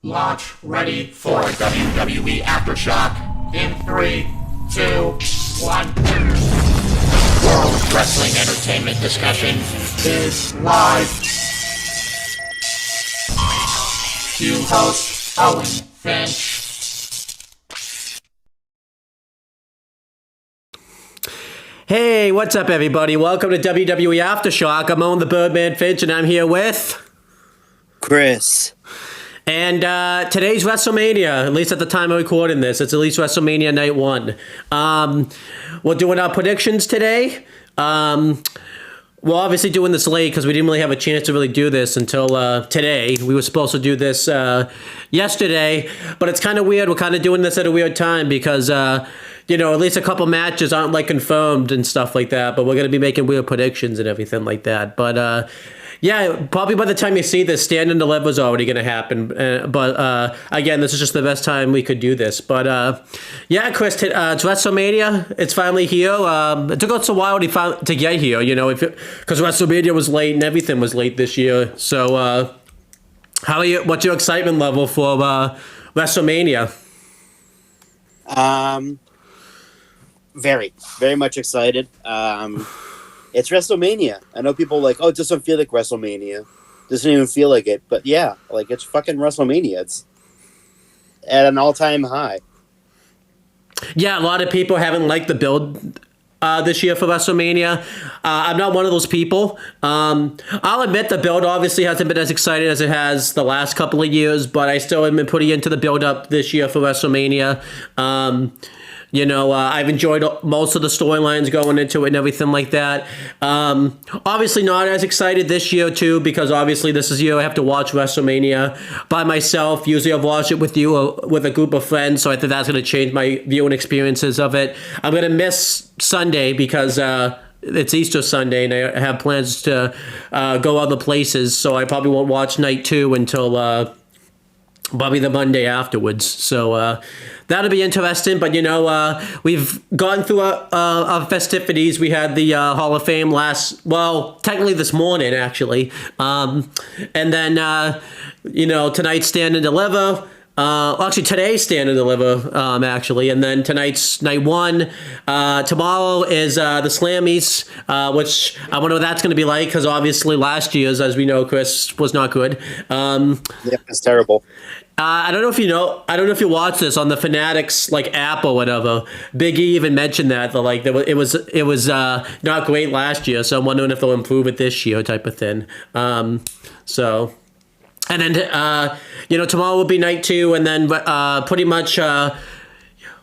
Launch ready for WWE Aftershock in 3, 2, 1. World Wrestling Entertainment Discussion is live. Cue host Owen Finch. Hey, what's up, everybody? Welcome to WWE Aftershock. I'm Owen the Birdman Finch, and I'm here with Chris. And today's WrestleMania, at least at the time of recording this, it's at least WrestleMania Night 1. We're doing our predictions today. We're obviously doing this late because we didn't really have a chance to really do this until today. We were supposed to do this yesterday, but it's kind of weird. We're kind of doing this at a weird time because, at least a couple matches aren't like confirmed and stuff like that, but we're going to be making weird predictions and everything like that. But, yeah, probably by the time you see this, Stand and Deliver is already going to happen. But again, this is just the best time we could do this. But yeah, Chris, it's WrestleMania. It's finally here. It took us a while to get here, because WrestleMania was late and everything was late this year. So how are you? What's your excitement level for WrestleMania? Very, very much excited. It's WrestleMania. I know people are like, oh, it doesn't feel like WrestleMania. Doesn't even feel like it. But yeah, like it's fucking WrestleMania. It's at an all-time high. Yeah, a lot of people haven't liked the build this year for WrestleMania. I'm not one of those people. I'll admit the build obviously hasn't been as exciting as it has the last couple of years, but I still have been putting into the build-up this year for WrestleMania. I've enjoyed most of the storylines going into it and everything like that. Obviously not as excited this year, too, because obviously this is the year I have to watch WrestleMania by myself. Usually I've watched it with you or with a group of friends, so I think that's going to change my viewing experiences of it. I'm going to miss Sunday because it's Easter Sunday, and I have plans to go other places, so I probably won't watch Night 2 until probably the Monday afterwards. So that'll be interesting. But, we've gone through our festivities. We had the Hall of Fame technically this morning, actually. And then, tonight's Stand and Deliver. Today's Stand and Deliver, actually. And then tonight's Night 1. Tomorrow is the Slammies, which I wonder what that's going to be like, because obviously last year's, as we know, Chris, was not good. Yeah, it's terrible. I don't know if you watched this on the Fanatics app or whatever. Big E even mentioned that it was not great last year, so I'm wondering if they'll improve it this year, type of thing. So, and then tomorrow will be Night 2, and then pretty much and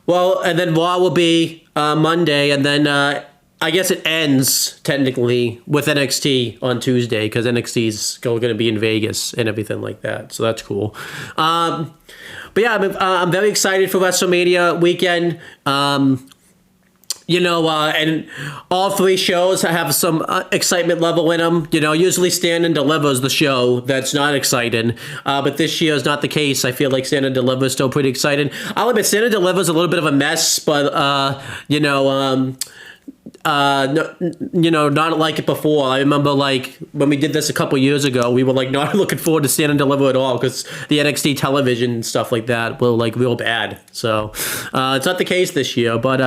then Raw will be Monday, and then I guess it ends technically with NXT on Tuesday because NXT's going to be in Vegas and everything like that. So that's cool. But yeah, I'm very excited for WrestleMania weekend. And all three shows have some excitement level in them. Usually Stand and Deliver is the show that's not exciting. But this year is not the case. I feel like Stand and Deliver is still pretty exciting. I'll admit Stand and Deliver is a little bit of a mess, but, not like it before. I remember when we did this a couple years ago, we were not looking forward to Stand and Deliver at all because the NXT television and stuff like that were real bad. So it's not the case this year. But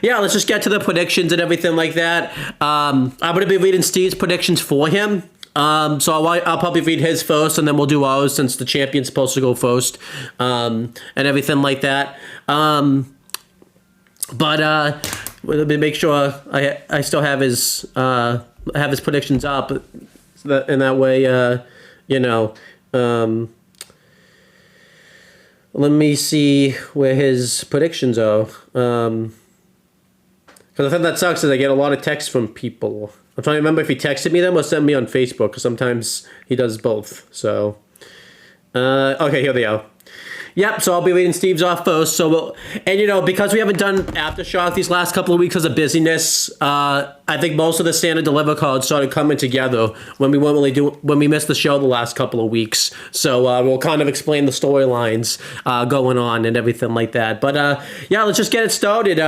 yeah, let's just get to the predictions and everything like that. I'm going to be reading Steve's predictions for him. So I'll probably read his first, and then we'll do ours since the champion's supposed to go first, and everything like that. Let me make sure I still have his predictions up, so that in that way, let me see where his predictions are. Because I think that sucks is I get a lot of texts from people. I'm trying to remember if he texted me them or sent me on Facebook, because sometimes he does both. So, okay, here they are. Yep, so I'll be reading Steve's off first. Because we haven't done Aftershock these last couple of weeks because of busyness, I think most of the Stand and Deliver cards started coming together when we missed the show the last couple of weeks. So we'll kind of explain the storylines going on and everything like that. But yeah, let's just get it started.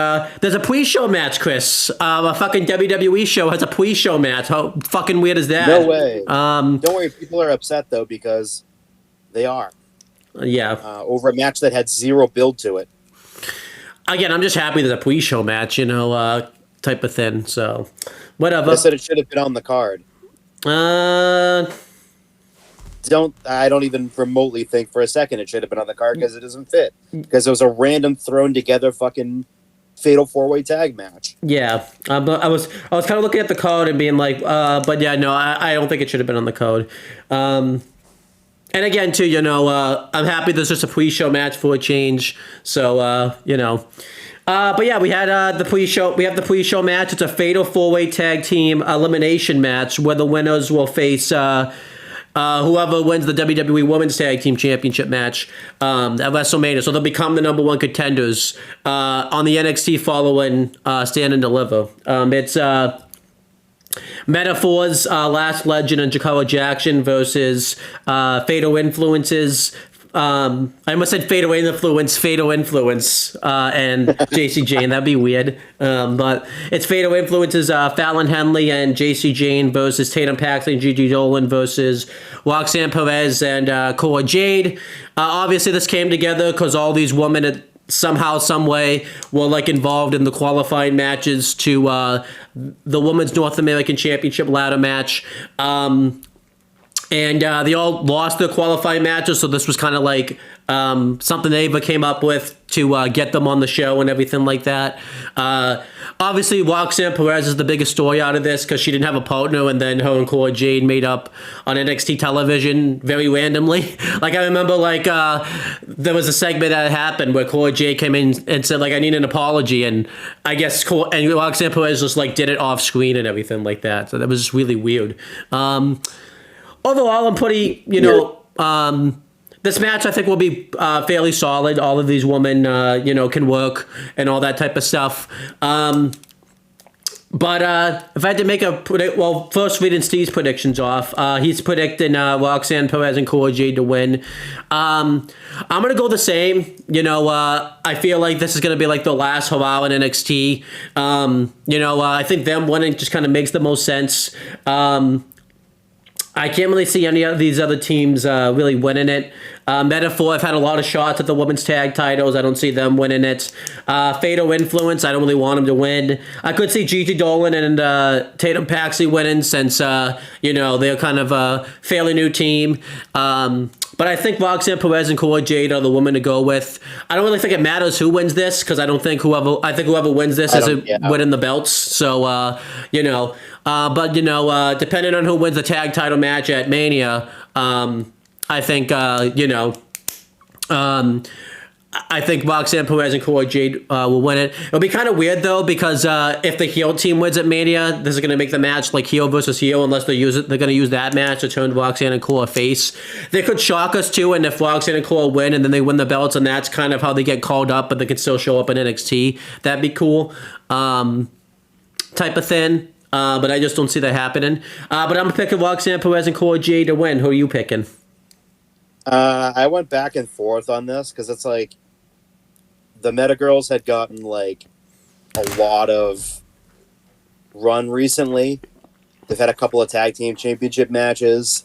There's a pre-show match, Chris. A fucking WWE show has a pre-show match. How fucking weird is that? No way. Don't worry, people are upset though because they are. Yeah. over a match that had zero build to it. Again, I'm just happy there's a pre-show match, type of thing. So, whatever. I said it should have been on the card. Uh, I don't even remotely think for a second it should have been on the card because it doesn't fit. Because it was a random thrown together fucking fatal 4-way tag match. yeah. But I was kind of looking at the code and being like, but yeah, no, I don't think it should have been on the code. And again, too, I'm happy there's just a pre-show match for a change. So, but yeah, we had the pre-show. We have the pre-show match. It's a fatal 4-way tag team elimination match where the winners will face whoever wins the WWE Women's Tag Team Championship match at WrestleMania. So they'll become the number one contenders on the NXT following Stand and Deliver. It's Metaphors, Last Legend, and Jakara Jackson versus Fatal Influences. I almost said Fatal Influence, and JC Jane. That'd be weird. But it's Fatal Influences, Fallon Henley and JC Jane versus Tatum Paxley and Gigi Dolan versus Roxanne Perez and Cora Jade. Obviously, this came together because all these women somehow, some way, were like involved in the qualifying matches to the Women's North American Championship ladder match. And they all lost their qualifying matches, so this was kind of like something Ava came up with to get them on the show and everything like that. Obviously, Roxanne Perez is the biggest story out of this because she didn't have a partner, and then her and Cora Jade made up on NXT television very randomly. Like, I remember, there was a segment that happened where Cora Jade came in and said, I need an apology, and I guess and Roxanne Perez just, did it off screen and everything like that, so that was just really weird. Overall, I'm pretty, this match I think will be fairly solid. All of these women, can work and all that type of stuff. But if I had to make first reading Steve's predictions off, he's predicting Roxanne Perez and Cora Jade to win. I'm going to go the same. I feel like this is going to be the last hurrah in NXT. I think them winning just kind of makes the most sense. I can't really see any of these other teams really winning it. Metaphor, I've had a lot of shots at the women's tag titles. I don't see them winning it. Fatal Influence, I don't really want them to win. I could see Gigi Dolan and Tatum Paxley winning since, they're kind of a fairly new team. But I think Roxanne Perez and Cora Jade are the women to go with. I don't really think it matters who wins this because I think whoever wins this is winning the belts. So, but depending on who wins the tag title match at Mania, I think I think Roxanne Perez and Cora Jade will win it. It'll be kind of weird though because if the heel team wins at Mania, this is going to make the match heel versus heel unless they're going to use that match to turn Roxanne and Cora face. They could shock us too, and if Roxanne and Cora win and then they win the belts, and that's kind of how they get called up, but they can still show up in NXT. That'd be cool, type of thing. But I just don't see that happening. But I'm picking Roxanne Perez and Cora Jade to win. Who are you picking? I went back and forth on this because it's the Meta Girls had gotten a lot of run recently. They've had a couple of tag team championship matches.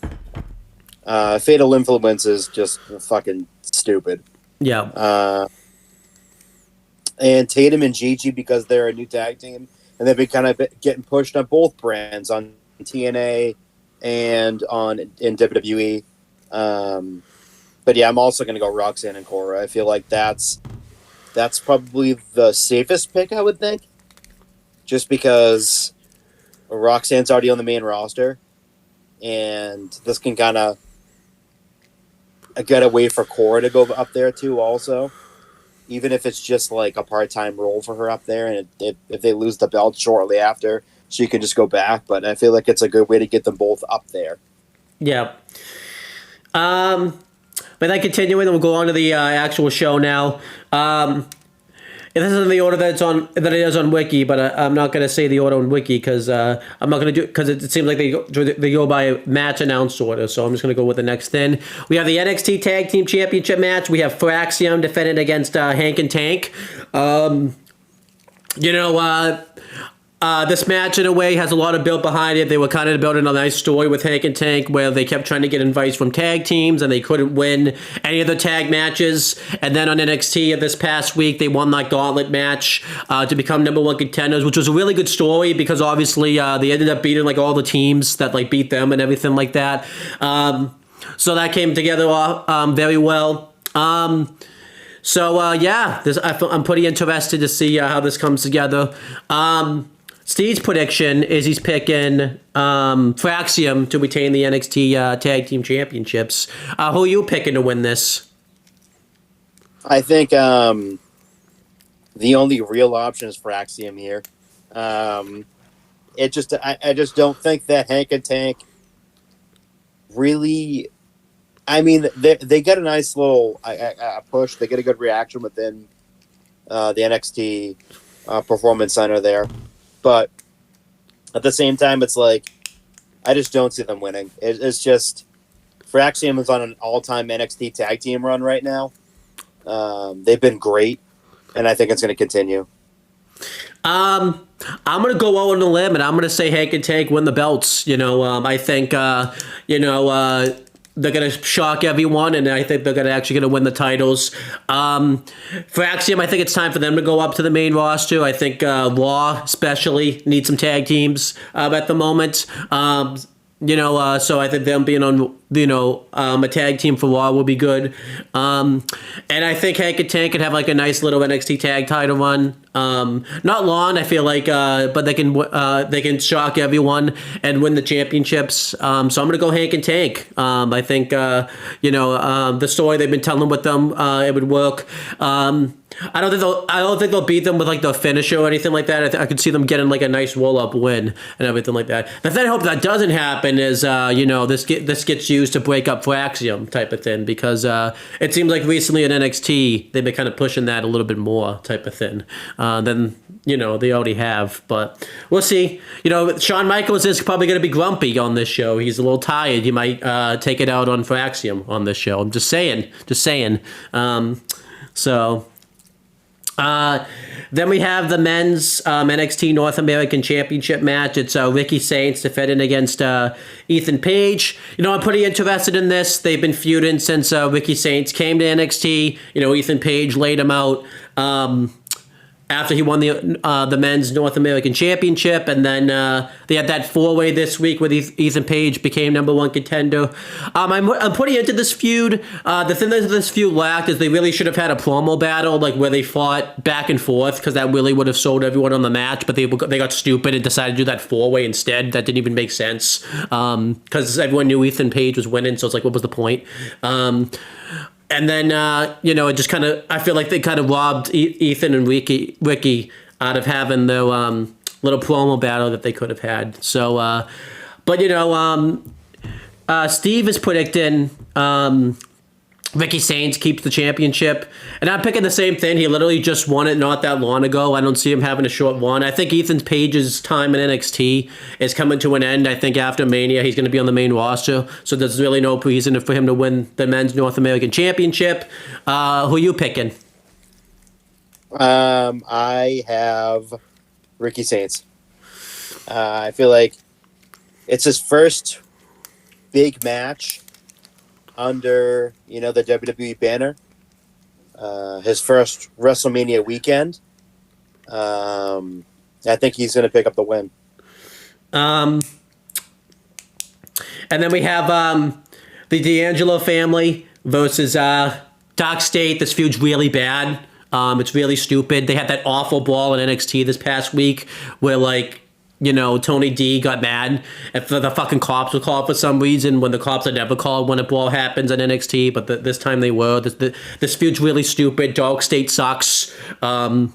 Fatal Influence is just fucking stupid. Yeah. And Tatum and Gigi, because they're a new tag team, and they've been kind of getting pushed on both brands, on TNA and in WWE. But yeah, I'm also going to go Roxanne and Cora. I feel like that's probably the safest pick, I would think. Just because Roxanne's already on the main roster. And this can kind of get a way for Cora to go up there too also. Even if it's just a part-time role for her up there. And if they lose the belt shortly after, she can just go back. But I feel like it's a good way to get them both up there. Yeah. But then continuing, we'll go on to the actual show now. This is in the order that it is on Wiki, but I'm not going to say the order on Wiki because I'm not going to do because it seems like they go by match announced order. So I'm just going to go with the next thing. We have the NXT Tag Team Championship match. We have Fraxium defending against Hank and Tank. This match, in a way, has a lot of build behind it. They were kind of building a nice story with Hank and Tank, where they kept trying to get invites from tag teams, and they couldn't win any of the tag matches. And then on NXT this past week, they won that gauntlet match to become #1 contenders, which was a really good story because obviously they ended up beating like all the teams that like beat them and everything like that. So that came together very well. I'm pretty interested to see how this comes together. Steve's prediction is he's picking Fraxium to retain the NXT Tag Team Championships. Who are you picking to win this? I think the only real option is Fraxium here. I just don't think that Hank and Tank really. I mean, they get a nice little push. They get a good reaction within the NXT Performance Center there. But at the same time, it's like, I just don't see them winning. It's just, Fraxium is on an all-time NXT tag team run right now. They've been great, and I think it's going to continue. I'm going to go out on a limb, and I'm going to say Hank and Tank win the belts. I think, they're going to shock everyone, and I think they're actually going to win the titles. For Axiom, I think it's time for them to go up to the main roster. I think Raw especially needs some tag teams at the moment. So I think them being on, a tag team for Raw will be good. And I think Hank and Tank could have like a nice little NXT tag title run. Not long, I feel like, but they can shock everyone and win the championships. So I'm gonna go Hank and Tank. I think the story they've been telling with them, it would work. I don't think they'll beat them with like the finisher or anything like that. I could see them getting like a nice roll up win and everything like that. The thing I hope that doesn't happen is this gets used to break up Fraxium type of thing, because it seems like recently in NXT they've been kind of pushing that a little bit more type of thing than they already have. But we'll see. Shawn Michaels is probably going to be grumpy on this show. He's a little tired. He might take it out on Fraxium on this show. I'm just saying. Then we have the men's NXT North American Championship match. It's Ricky Saints defending against Ethan Page. I'm pretty interested in this. They've been feuding since Ricky Saints came to NXT. Ethan Page laid him out after he won the men's North American Championship, and then they had that 4-way this week where Ethan Page became #1 contender. I'm pretty into this feud. The thing that this feud lacked is they really should have had a promo battle, like where they fought back and forth, because that really would have sold everyone on the match. But they got stupid and decided to do that 4-way instead. That didn't even make sense because everyone knew Ethan Page was winning, so it's like, what was the point? And then, it just kind of, I feel like they kind of robbed Ethan and Ricky out of having their little promo battle that they could have had. So, Steve is predicting Ricky Saints keeps the championship. And I'm picking the same thing. He literally just won it not that long ago. I don't see him having a short run. I think Ethan Page's time in NXT is coming to an end. I think after Mania, he's going to be on the main roster. So there's really no reason for him to win the men's North American Championship. Who are you picking? I have Ricky Saints. I feel like it's his first big match under the WWE banner, his first WrestleMania weekend. I think he's going to pick up the win. And then we have the D'Angelo family versus Dark State. This feud's really bad. It's really stupid. They had that awful brawl in NXT this past week where Tony D got mad and the fucking cops were called for some reason when the cops are never called when a brawl happens on NXT, but this time they were. This feud's really stupid. Dark State sucks. The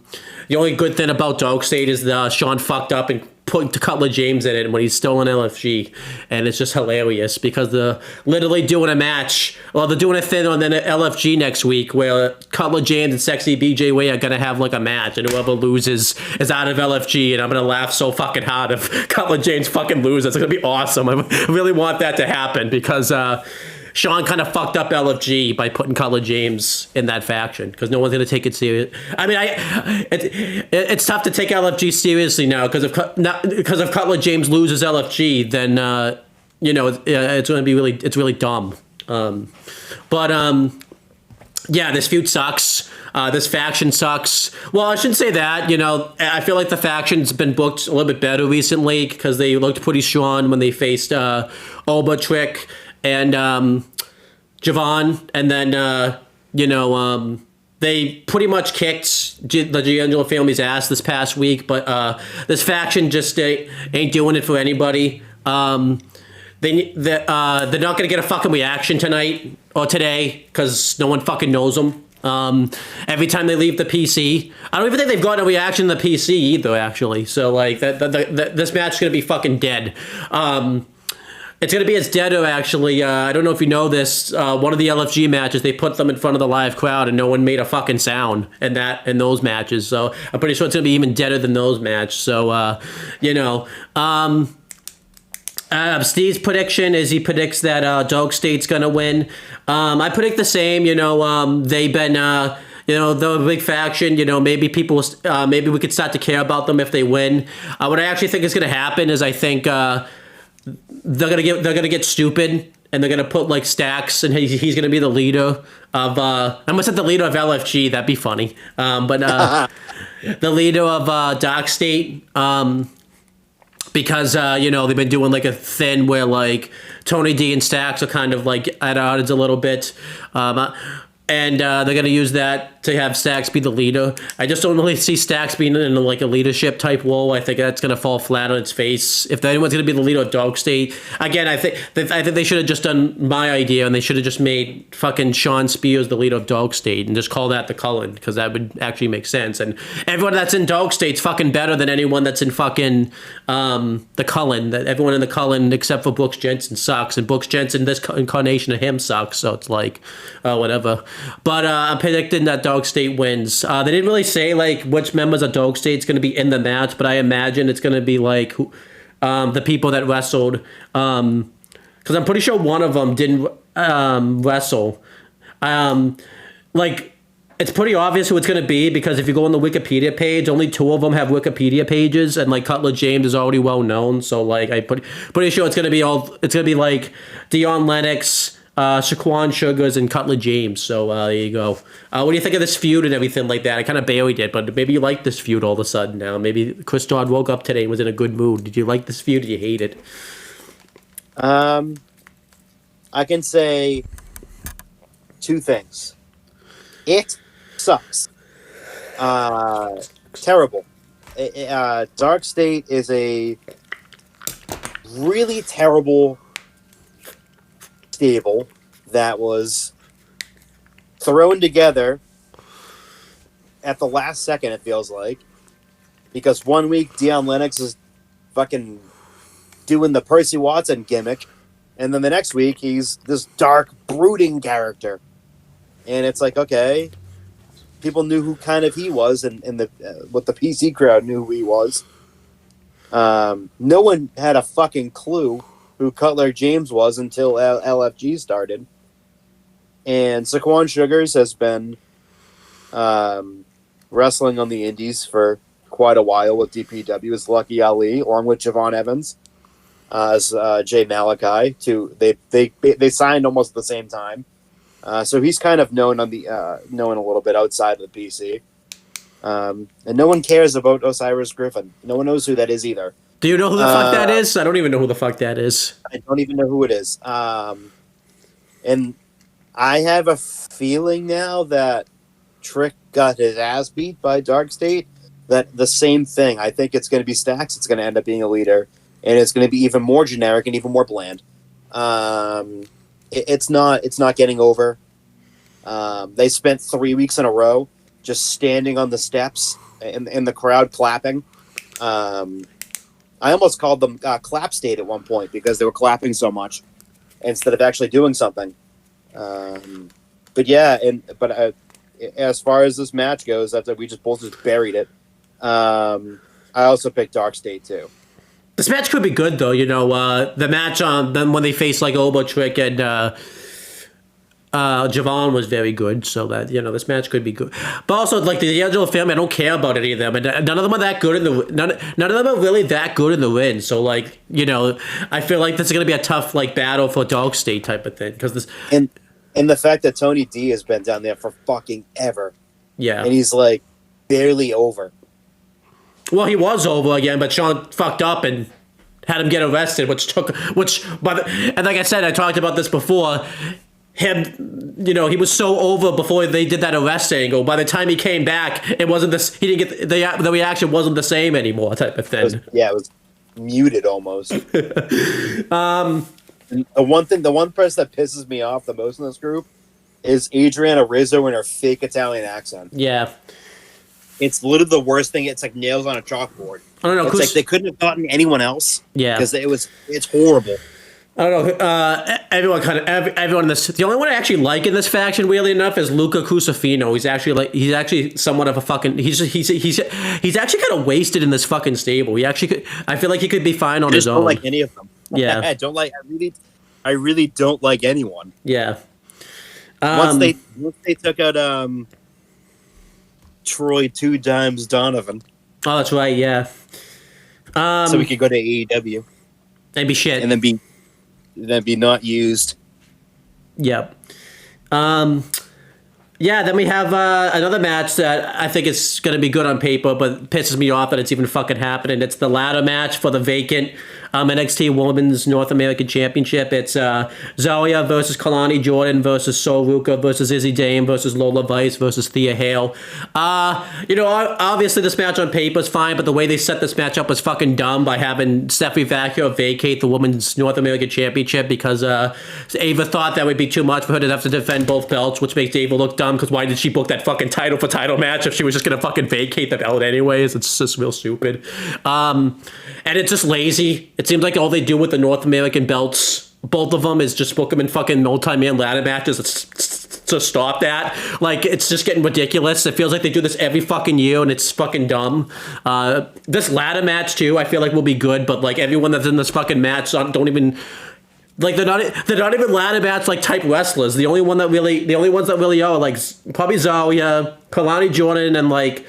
only good thing about Dark State is Sean fucked up and put Cutler James in it when he's still in LFG, and it's just hilarious because they're literally doing a match. Well, they're doing a thing on the LFG next week where Cutler James and Sexy BJ Way are gonna have like a match, and whoever loses is out of LFG, and I'm gonna laugh so fucking hard if Cutler James fucking loses. It's gonna be awesome. I really want that to happen because Sean kind of fucked up LFG by putting Cutler James in that faction because no one's gonna take it serious. I mean, it's tough to take LFG seriously now because if Cutler James loses LFG, then it's gonna be really dumb. Yeah, this feud sucks. This faction sucks. Well, I shouldn't say that. I feel like the faction's been booked a little bit better recently because they looked pretty strong when they faced Oba, Trick, and Javon. And then, they pretty much kicked the D'Angelo family's ass this past week. But this faction just ain't doing it for anybody. They're not going to get a fucking reaction tonight or today because no one fucking knows them. Every time they leave the PC, I don't even think they've gotten a reaction to the PC either, actually. So, like, this match is going to be fucking dead. It's going to be as dead, actually. I don't know if you know this. One of the LFG matches, they put them in front of the live crowd and no one made a fucking sound in those matches. So, I'm pretty sure it's going to be even deader than those matches. So, Steve's prediction is he predicts that Dog State's gonna win. I predict the same. They've been, they're a big faction. Maybe maybe we could start to care about them if they win. What I actually think is gonna happen is I think they're gonna get stupid and they're gonna put like Stacks and he's gonna be the leader of. I almost said the leader of LFG. That'd be funny. But the leader of Dark State. Because, they've been doing, like, a thing where, like, Tony D and Stacks are kind of, like, at odds a little bit. And they're going to use that to have Stacks be the leader. I just don't really see Stacks being in, like, a leadership type role. I think that's going to fall flat on its face. If anyone's going to be the leader of Dog State, again, I think they should have just done my idea and they should have just made fucking Sean Spears the leader of Dog State and just call that the Cullen because that would actually make sense. And everyone that's in Dog State's fucking better than anyone that's in fucking the Cullen. That everyone in the Cullen except for Brooks Jensen sucks, and Brooks Jensen, this incarnation of him sucks. So it's like whatever. But I'm predicting that Dog State wins. They didn't really say like which members of Dog State's going to be in the match, but I imagine it's going to be like the people that wrestled. Because I'm pretty sure one of them didn't wrestle. It's pretty obvious who it's going to be because if you go on the Wikipedia page, only 2 of them have Wikipedia pages, and like Cutler James is already well known. So like pretty sure it's going to be like Dion Lennox, Shaquan Sugars, and Cutler James. So there you go. What do you think of this feud and everything like that? I kind of buried it, but maybe you like this feud all of a sudden now. Maybe Chris Dodd woke up today and was in a good mood. Did you like this feud or did you hate it? I can say 2 things. It sucks. Terrible. Dark State is a really terrible stable that was thrown together at the last second, it feels like, because one week Dion Lennox is fucking doing the Percy Watson gimmick, and then the next week he's this dark, brooding character, and it's like, okay, people knew who kind of he was, and what the PC crowd knew who he was. No one had a fucking clue who Cutler James was until LFG started. And Saquon Sugars has been wrestling on the indies for quite a while with DPW as Lucky Ali, along with Javon Evans as Jay Malachi. They signed almost at the same time. So he's kind of known known a little bit outside of the PC. And no one cares about Osiris Griffin. No one knows who that is either. Do you know who the fuck that is? I don't even know who the fuck that is. I don't even know who it is. And I have a feeling now that Trick got his ass beat by Dark State. That the same thing. I think it's going to be Stacks. It's going to end up being a leader. And it's going to be even more generic and even more bland. It's not getting over. They spent 3 weeks in a row just standing on the steps in the crowd clapping. I almost called them Clap State at one point because they were clapping so much instead of actually doing something. But yeah, but as far as this match goes, we just both just buried it. I also picked Dark State too. This match could be good though, the match on them when they face like Obo Trick and Javon was very good, so that this match could be good. But also, like the D'Angelo family, I don't care about any of them, and none of them are that good in the none of them are really that good in the ring. So like I feel like this is gonna be a tough like battle for Dog State type of thing because this and the fact that Tony D has been down there for fucking ever, and he's like barely over. Well, he was over again, but Sean fucked up and had him get arrested, and like I said, I talked about this before. Him, he was so over before they did that arrest angle. By the time he came back, it wasn't this. He didn't get the reaction wasn't the same anymore, type of thing. It was muted almost. And the one person that pisses me off the most in this group is Adriana Rizzo and her fake Italian accent. Yeah, it's literally the worst thing. It's like nails on a chalkboard. I don't know. It's like they couldn't have gotten anyone else. Yeah, because it's horrible. I don't know. Everyone in this. The only one I actually like in this faction, weirdly enough, is Luca Cusafino. He's actually somewhat of a fucking. He's actually kind of wasted in this fucking stable. He actually could. I feel like he could be fine on his own. I don't like any of them. Yeah, I really don't like anyone. Yeah. Once they took out Troy 2 times Donovan. Oh, that's right. Yeah. So we could go to AEW. And be shit. And then be not used. Yep. Yeah, then we have another match that I think is going to be good on paper, but pisses me off that it's even fucking happening. It's the ladder match for the vacant NXT Women's North American Championship. It's Zarya versus Kalani Jordan versus Sol Ruka versus Izzy Dame versus Lola Vice versus Thea Hale. Obviously this match on paper is fine, but the way they set this match up was fucking dumb by having Stephanie Vacchio vacate the Women's North American Championship because Ava thought that would be too much for her to have to defend both belts, which makes Ava look dumb because why did she book that fucking title for title match if she was just going to fucking vacate the belt anyways? It's just real stupid. And it's just lazy. It seems like all they do with the North American belts, both of them, is just book them in fucking multi-man ladder matches to stop that. Like, it's just getting ridiculous. It feels like they do this every fucking year, and it's fucking dumb. This ladder match, too, I feel like will be good, but, like, everyone that's in this fucking match don't even... Like, they're not even ladder match, like, type wrestlers. The only ones that really are, like, probably Zarya, Kalani Jordan, and, like,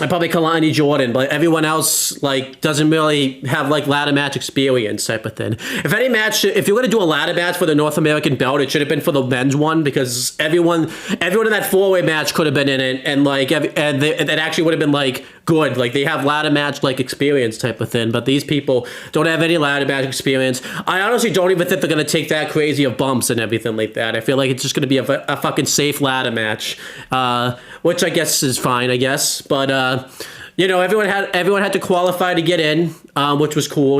probably Kalani Jordan, but everyone else like doesn't really have like ladder match experience type of thing. If you're going to do a ladder match for the North American belt, it should have been for the men's one because everyone in that 4-way match could have been in it, and like it actually would have been like good. Like they have ladder match like experience type of thing, but these people don't have any ladder match experience. I honestly don't even think they're going to take that crazy of bumps and everything like that. I feel like it's just going to be a fucking safe ladder match, which I guess is fine, I guess, but. Everyone had to qualify to get in, which was cool.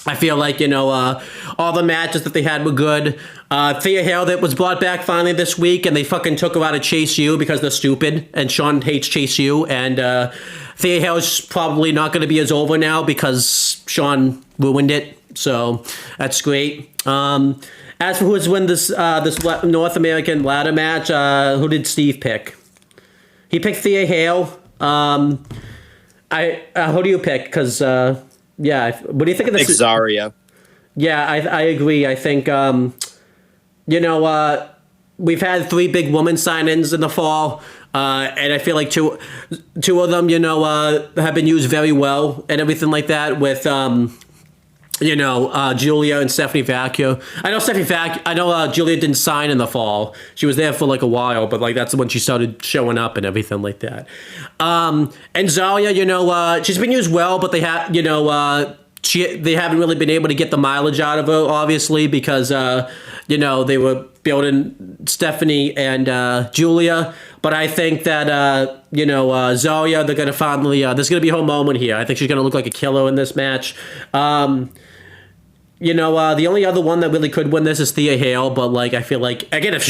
I feel like all the matches that they had were good. Thea Hale that was brought back finally this week, and they fucking took her out of Chase U because they're stupid, and Sean hates Chase U, and Thea Hale's probably not going to be as over now because Sean ruined it. So that's great. As for who's win this North American ladder match, who did Steve pick? He picked Thea Hale. Who do you pick? Because what do you think of this? Zarya. Yeah, I agree. I think we've had 3 big woman sign-ins in the fall, and I feel like two of them have been used very well and everything like that with Julia and Stephanie Vacchio. I know Julia didn't sign in the fall. She was there for like a while, but like that's when she started showing up and everything like that. And Zarya, she's been used well, but they have, they haven't really been able to get the mileage out of her, obviously, because they were building Stephanie and Julia. But I think that Zarya, they're gonna finally. There's gonna be her moment here. I think she's gonna look like a killer in this match. The only other one that really could win this is Thea Hale, but like I feel like again, it's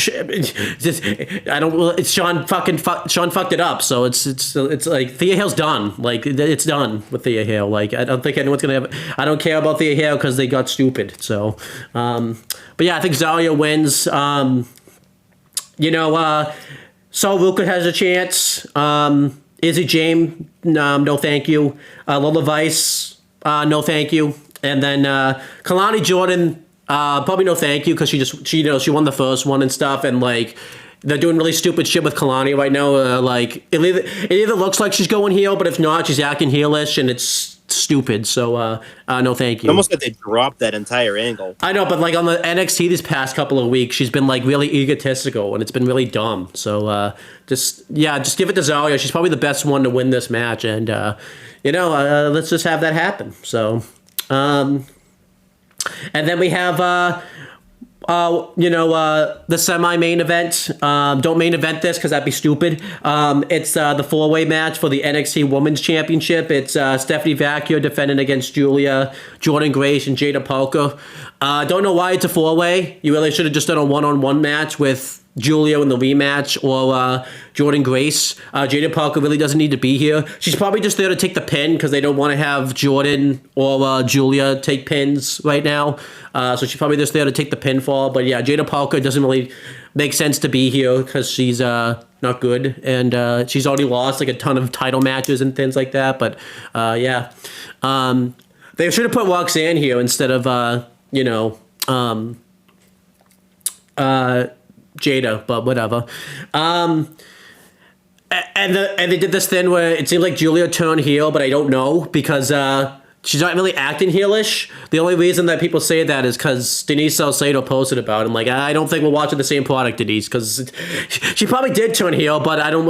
Sean fucked it up, so it's like Thea Hale's done. Like it's done with Thea Hale. Like I don't think anyone's gonna have. I don't care about Thea Hale because they got stupid. So, but yeah, I think Zarya wins. Sol Ruka has a chance. Izzy James, no thank you. Lola Vice, no thank you. And then Kalani Jordan, Probably no thank you, because she won the first one and stuff, and like they're doing really stupid shit with Kalani right now. Like it either looks like she's going heel, but if not, she's acting heelish, and it's stupid. So no thank you. Almost like they dropped that entire angle. I know, but like on the NXT these past couple of weeks, she's been like really egotistical, and it's been really dumb. So just give it to Zarya. She's probably the best one to win this match, and let's just have that happen. So. And then we have, the semi-main event. Don't main event this because that'd be stupid. It's the four-way match for the NXT Women's Championship. It's Stephanie Vacchio defending against Julia, Jordan Grace, and Jada Parker. Don't know why it's a four-way. You really should have just done a one-on-one match with Julia in the rematch, or Jordan Grace. Jada Parker really doesn't need to be here. She's probably just there to take the pin because they don't want to have Jordan or Julia take pins right now. So she's probably just there to take the pinfall. But yeah, Jada Parker doesn't really make sense to be here because she's not good, and she's already lost like a ton of title matches and things like that. But they should have put Roxanne here instead of Jada, but whatever. And they did this thing where it seemed like Julia turned heel, but I don't know because she's not really acting heelish. The only reason that people say that is because Denise Salcedo posted about it. I'm like, I don't think we're watching the same product, Denise, because she probably did turn heel, but I don't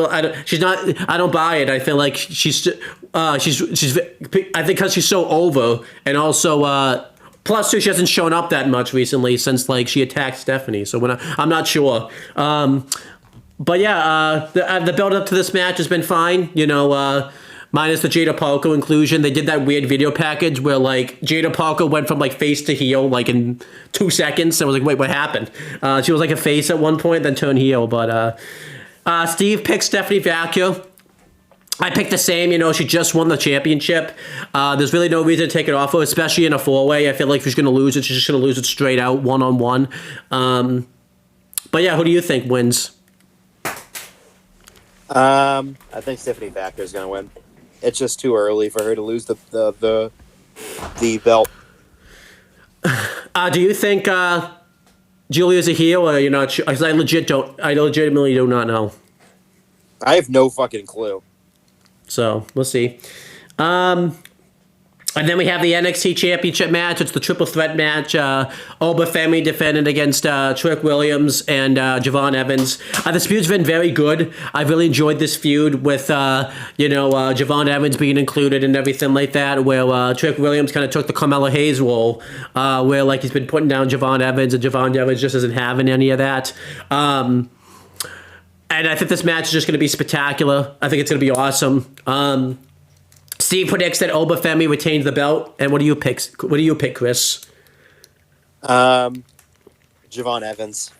buy it. I feel like she's I think because she's so over, and also plus, too, she hasn't shown up that much recently since like she attacked Stephanie. So I'm not sure. But yeah, the build up to this match has been fine. Minus the Jada Parker inclusion. They did that weird video package where like Jada Parker went from like face to heel like in 2 seconds. I was like, wait, what happened? She was like a face at one point, then turned heel. But Steve picked Stephanie Vacchio. I picked the same, she just won the championship. There's really no reason to take it off her, especially in a four-way. I feel like if she's going to lose it, she's just going to lose it straight out, one-on-one. But yeah, who do you think wins? I think Stephanie Vacchio is going to win. It's just too early for her to lose the belt. Do you think Julia's a heel, or you're not sure? Because I legitimately do not know. I have no fucking clue. So, we'll see. And then we have the NXT Championship match. It's the triple threat match. Oba Femi defending against Trick Williams and Javon Evans. This feud's been very good. I've really enjoyed this feud with, Javon Evans being included and everything like that, where Trick Williams kind of took the Carmella Hayes role, where like he's been putting down Javon Evans, and Javon Evans just isn't having any of that. And I think this match is just going to be spectacular. I think it's going to be awesome. Steve predicts that Oba Femi retains the belt. And what do you pick? What do you pick, Chris? Javon Evans.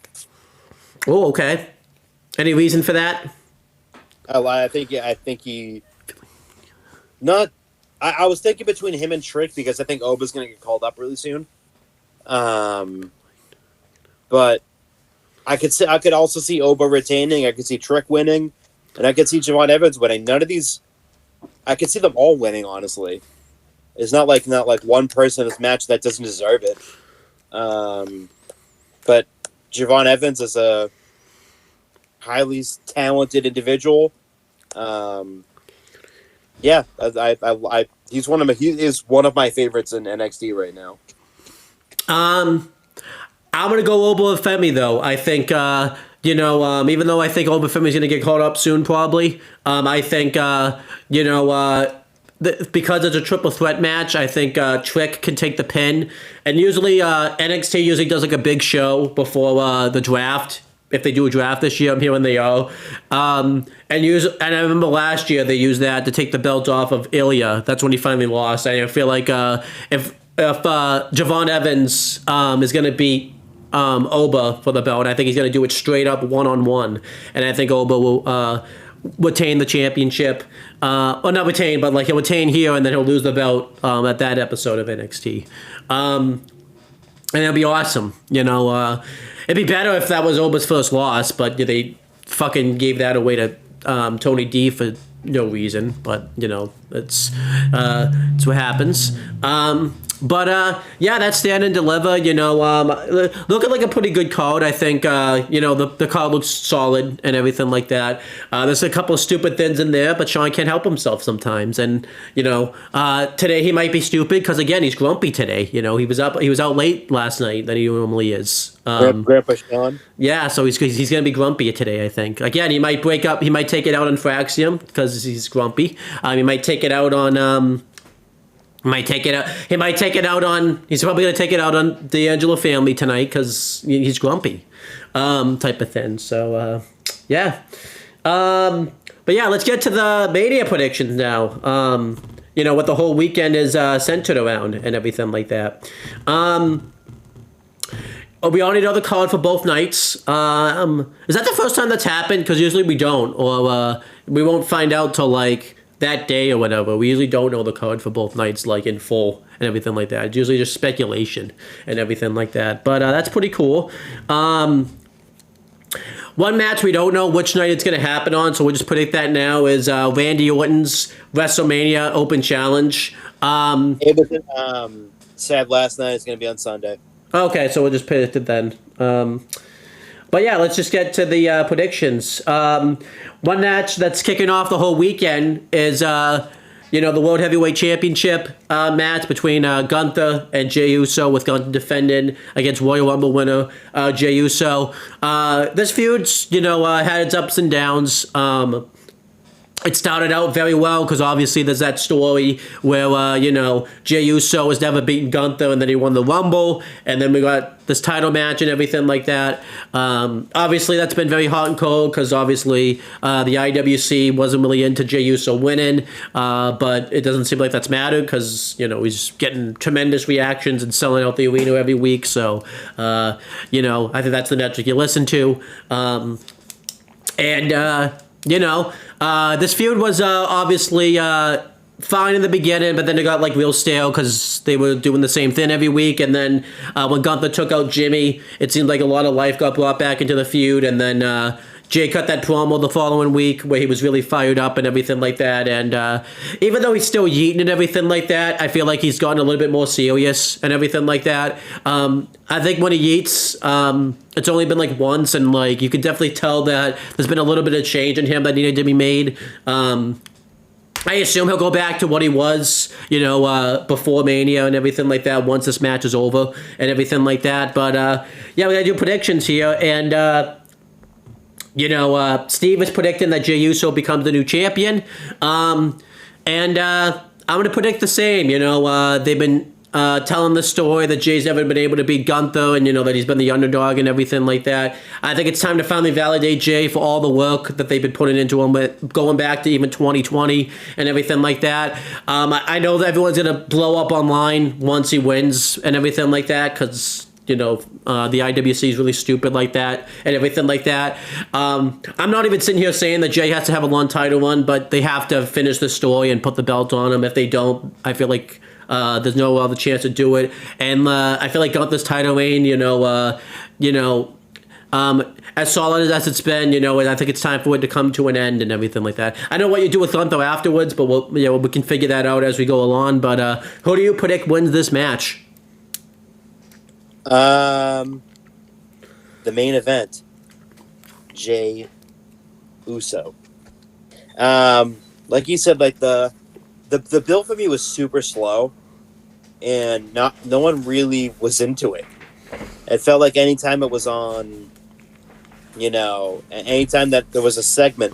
Oh, okay. Any reason for that? I think he. Not. I was thinking between him and Trick because I think Oba's going to get called up really soon. But. I could also see Oba retaining. I could see Trick winning, and I could see Javon Evans winning. None of these, I could see them all winning. Honestly, it's not like one person in this match that doesn't deserve it. But Javon Evans is a highly talented individual. He is one of my favorites in NXT right now. I'm going to go Oba Femi, though. I think, even though I think Oba Femi is going to get caught up soon, probably, I think, because it's a triple threat match, I think Trick can take the pin. And usually, NXT usually does like a big show before the draft. If they do a draft this year, I'm hearing they are. And I remember last year they used that to take the belt off of Ilya. That's when he finally lost. I feel like if Javon Evans is going to beat Oba for the belt, I think he's going to do it straight up one-on-one. And I think Oba will retain the championship. Well, not retain, but like he'll retain here, and then he'll lose the belt at that episode of NXT. And it'll be awesome. It'd be better if that was Oba's first loss, but they fucking gave that away to Tony D for no reason. But, it's what happens. Yeah, that's Stand and Deliver. Looking like a pretty good card. I think the card looks solid and everything like that. There's a couple of stupid things in there, but Sean can't help himself sometimes. And today he might be stupid because again he's grumpy today. He was out late last night than he normally is. Grandpa Sean. Yeah, so he's gonna be grumpy today. I think again he might break up. He might take it out on Fraxium because he's grumpy. He might take it out on. He might take it out on. He's probably gonna take it out on the Angelo family tonight because he's grumpy, type of thing. So yeah, but yeah, let's get to the Mania predictions now. What the whole weekend is centered around and everything like that. We already know the card for both nights. Is that the first time that's happened? Because usually we don't, or we won't find out till like that day or whatever. We usually don't know the card for both nights like in full and everything like that. It's usually just speculation and everything like that. But that's pretty cool. One match we don't know which night it's going to happen on, so we'll just predict that now, is Randy Orton's WrestleMania Open Challenge. It was said last night it's going to be on Sunday. Okay, so we'll just predict it then. But yeah, let's just get to the predictions. One match that's kicking off the whole weekend is, the World Heavyweight Championship match between Gunther and Jey Uso, with Gunther defending against Royal Rumble winner Jey Uso. This feud's, had its ups and downs. It started out very well because obviously there's that story where, Jey Uso has never beaten Gunther and then he won the Rumble, and then we got this title match and everything like that. Obviously that's been very hot and cold because obviously the IWC wasn't really into Jey Uso winning, but it doesn't seem like that's mattered because, he's getting tremendous reactions and selling out the arena every week. So, I think that's the metric you listen to. This feud was obviously fine in the beginning, but then it got like real stale because they were doing the same thing every week. And then when Gunther took out Jimmy, it seemed like a lot of life got brought back into the feud. And then Jay cut that promo the following week where he was really fired up and everything like that. And even though he's still yeeting and everything like that, I feel like he's gotten a little bit more serious and everything like that. I think when he yeets, it's only been like once, and like you can definitely tell that there's been a little bit of change in him that needed to be made. I assume he'll go back to what he was, before Mania and everything like that once this match is over and everything like that. But yeah, we gotta do predictions here, and Steve is predicting that Jey Uso becomes the new champion, and I'm gonna predict the same. They've been telling the story that Jay's never been able to beat Gunther, and that he's been the underdog and everything like that. I think it's time to finally validate Jay for all the work that they've been putting into him, going back to even 2020 and everything like that. I know that everyone's gonna blow up online once he wins and everything like that because the IWC is really stupid like that and everything like that. I'm not even sitting here saying that Jay has to have a long title run, but they have to finish the story and put the belt on him. If they don't, I feel like there's no other chance to do it. And I feel like Gunther's title reign, as solid as it's been, and I think it's time for it to come to an end and everything like that. I know what you do with Gunther afterwards, but we can figure that out as we go along. But who do you predict wins this match? The main event, Jey Uso. Like you said, like the build for me was super slow, and no one really was into it. It felt like anytime it was on, anytime that there was a segment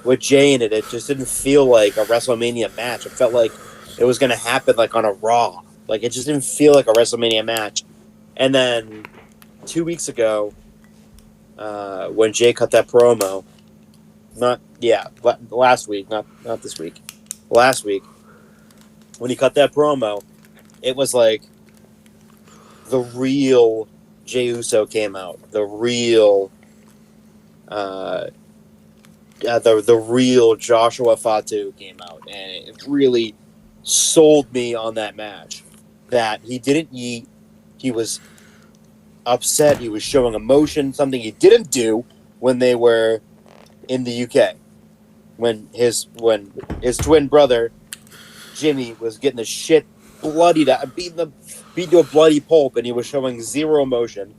with Jay in it, it just didn't feel like a WrestleMania match. It felt like it was going to happen like on a Raw. Like it just didn't feel like a WrestleMania match. And then 2 weeks ago, when Jay cut that promo, last week, not this week, last week, when he cut that promo, it was like the real Jey Uso came out. The real, the real Joshua Fatu came out, and it really sold me on that match. That he didn't eat. He was upset. He was showing emotion, something he didn't do when they were in the UK. When his twin brother Jimmy was getting the shit bloodied out, beaten to a bloody pulp, and he was showing zero emotion.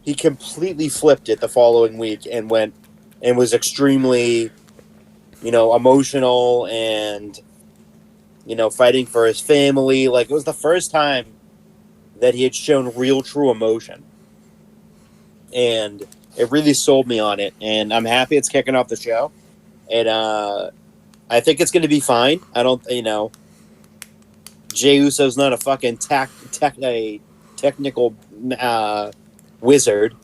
He completely flipped it the following week and was extremely, emotional and, fighting for his family. Like, it was the first time that he had shown real, true emotion. And it really sold me on it. And I'm happy it's kicking off the show. And I think it's going to be fine. I don't, Jey Uso's not a fucking technical wizard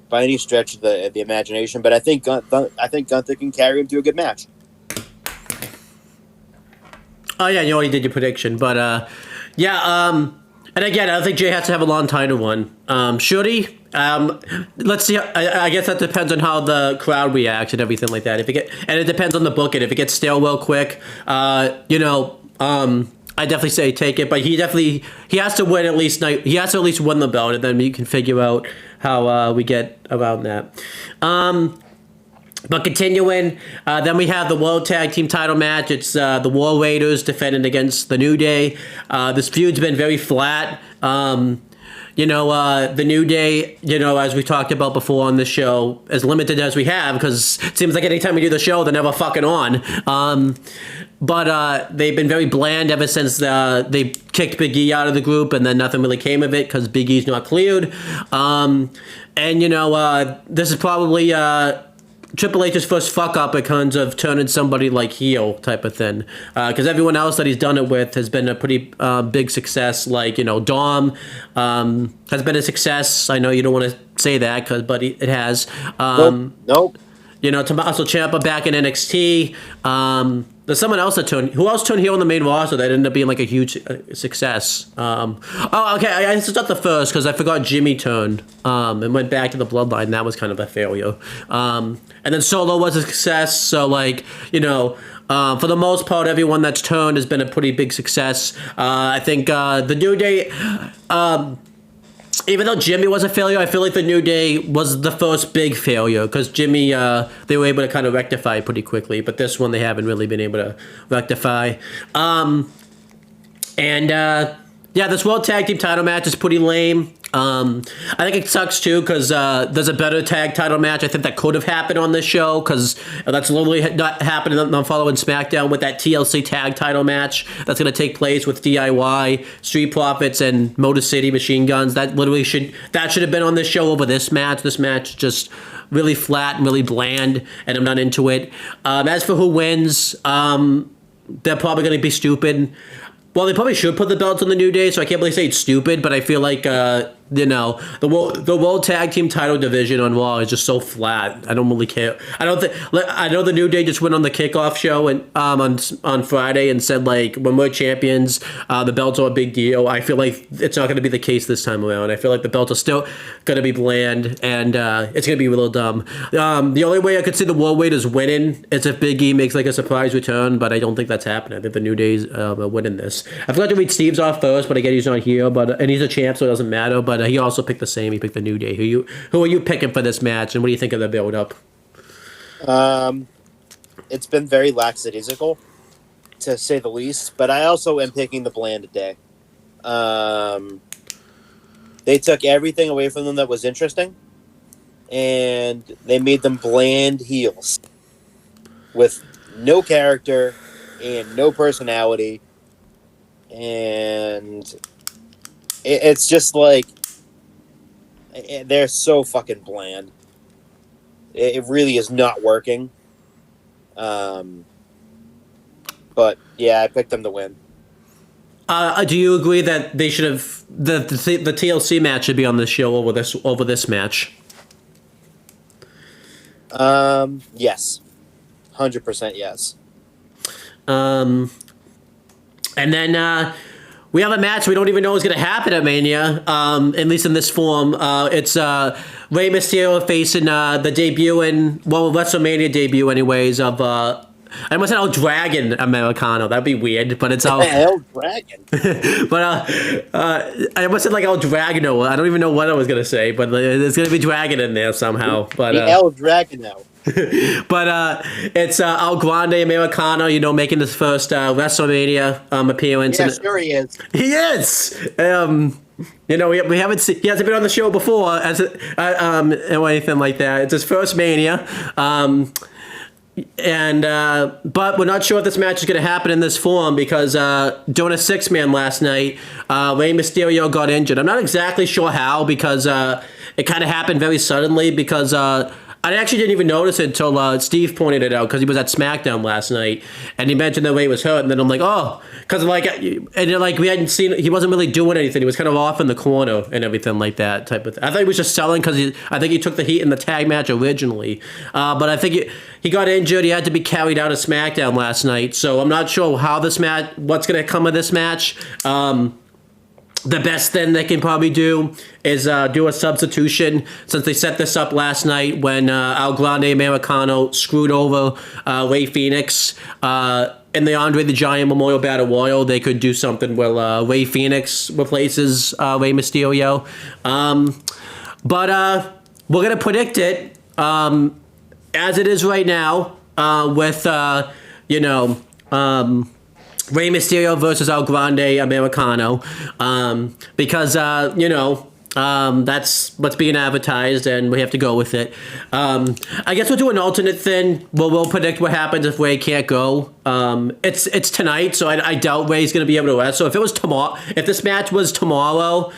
by any stretch of the imagination, but I think Gunther can carry him to a good match. Oh yeah, you already did your prediction, but and again, I don't think Jey has to have a long title one. Should he? Let's see. I guess that depends on how the crowd reacts and everything like that. And it depends on the booking. If it gets stale real quick, I definitely say take it. But he has to win at least. He has to at least win the belt, and then you can figure out how we get around that. But continuing, then we have the World Tag Team title match. It's the War Raiders defending against the New Day. This feud's been very flat. The New Day, as we talked about before on the show, as limited as we have, because it seems like anytime we do the show, they're never fucking on. But they've been very bland ever since they kicked Big E out of the group, and then nothing really came of it because Big E's not cleared. This is probably Triple H's first fuck up in terms of turning somebody like heel type of thing, because everyone else that he's done it with has been a pretty big success. Like Dom has been a success. I know you don't want to say that, but it has. Nope. Tommaso Ciampa back in NXT. There's someone else who else turned heel on the main roster that ended up being like a huge success. I it's not the first because I forgot Jimmy turned and went back to the Bloodline. That was kind of a failure. And then Solo was a success. So for the most part, everyone that's turned has been a pretty big success. I think the New Day. Even though Jimmy was a failure, I feel like the New Day was the first big failure because Jimmy, they were able to kind of rectify pretty quickly, but this one they haven't really been able to rectify. This World Tag Team title match is pretty lame. I think it sucks too because there's a better tag title match I think that could have happened on this show because that's literally not happening on following SmackDown with that TLC tag title match that's going to take place with DIY, Street Profits, and Motor City Machine Guns. That should have been on this show over this match. This match just really flat and really bland, and I'm not into it. As for who wins, they're probably going to be stupid. Well, they probably should put the belts on the New Day, so I can't really say it's stupid, but I feel like, the World Tag Team title division on Raw is just so flat. I don't really care. I know the New Day just went on the kickoff show and on Friday and said, when we're champions, the belts are a big deal. I feel like it's not going to be the case this time around. I feel like the belts are still going to be bland, and it's going to be a little dumb. The only way I could see the War Raiders winning is if Big E makes a surprise return, but I don't think that's happening. I think the New Day's are winning this. I forgot to read Steve's off first, but again, he's not here, and he's a champ, so it doesn't matter, but he also picked the same. He picked the New Day. Who are you picking for this match, and what do you think of the build-up? It's been very lackadaisical, to say the least, but I also am picking the bland Day. They took everything away from them that was interesting, and they made them bland heels with no character and no personality, and it's just they're so fucking bland. It really is not working. But yeah, I picked them to win. Do you agree that they should have the TLC match should be on this show over this match? Yes, 100% yes. And then we have a match we don't even know is going to happen at Mania, at least in this form. It's Rey Mysterio facing the WrestleMania debut anyways, of I almost said El Dragon Americano. That'd be weird, but it's El. El Dragon. But I almost said like El Dragano. I don't even know what I was gonna say, but there's gonna be dragon in there somehow. But The El Dragano. but it's El Grande Americano. You know, making his first WrestleMania appearance. Yeah, and sure he is. he is. You know, we haven't seen. He hasn't been on the show before as or anything like that. It's his first Mania. But we're not sure if this match is going to happen in this form because doing a 6-man last night, Rey Mysterio got injured. I'm not exactly sure how because it kind of happened very suddenly because I actually didn't even notice it until Steve pointed it out because he was at SmackDown last night and he mentioned that Rey was hurt and then I'm like, oh, because we hadn't seen, he wasn't really doing anything. He was kind of off in the corner and everything like that type of thing. I thought he was just selling because I think he took the heat in the tag match originally. But I think he got injured. He had to be carried out of SmackDown last night. So I'm not sure how this match, what's going to come of this match. The best thing they can probably do is do a substitution since they set this up last night when El Grande Americano screwed over Rey Fenix in the Andre the Giant Memorial Battle Royal. They could do something where Rey Fenix replaces Rey Mysterio. But we're going to predict it as it is right now with, Rey Mysterio versus El Grande Americano, because that's what's being advertised, and we have to go with it. I guess we'll do an alternate thing. We'll predict what happens if Rey can't go. It's tonight, so I doubt Rey's going to be able to wrestle. If it was tomorrow, if this match was tomorrow,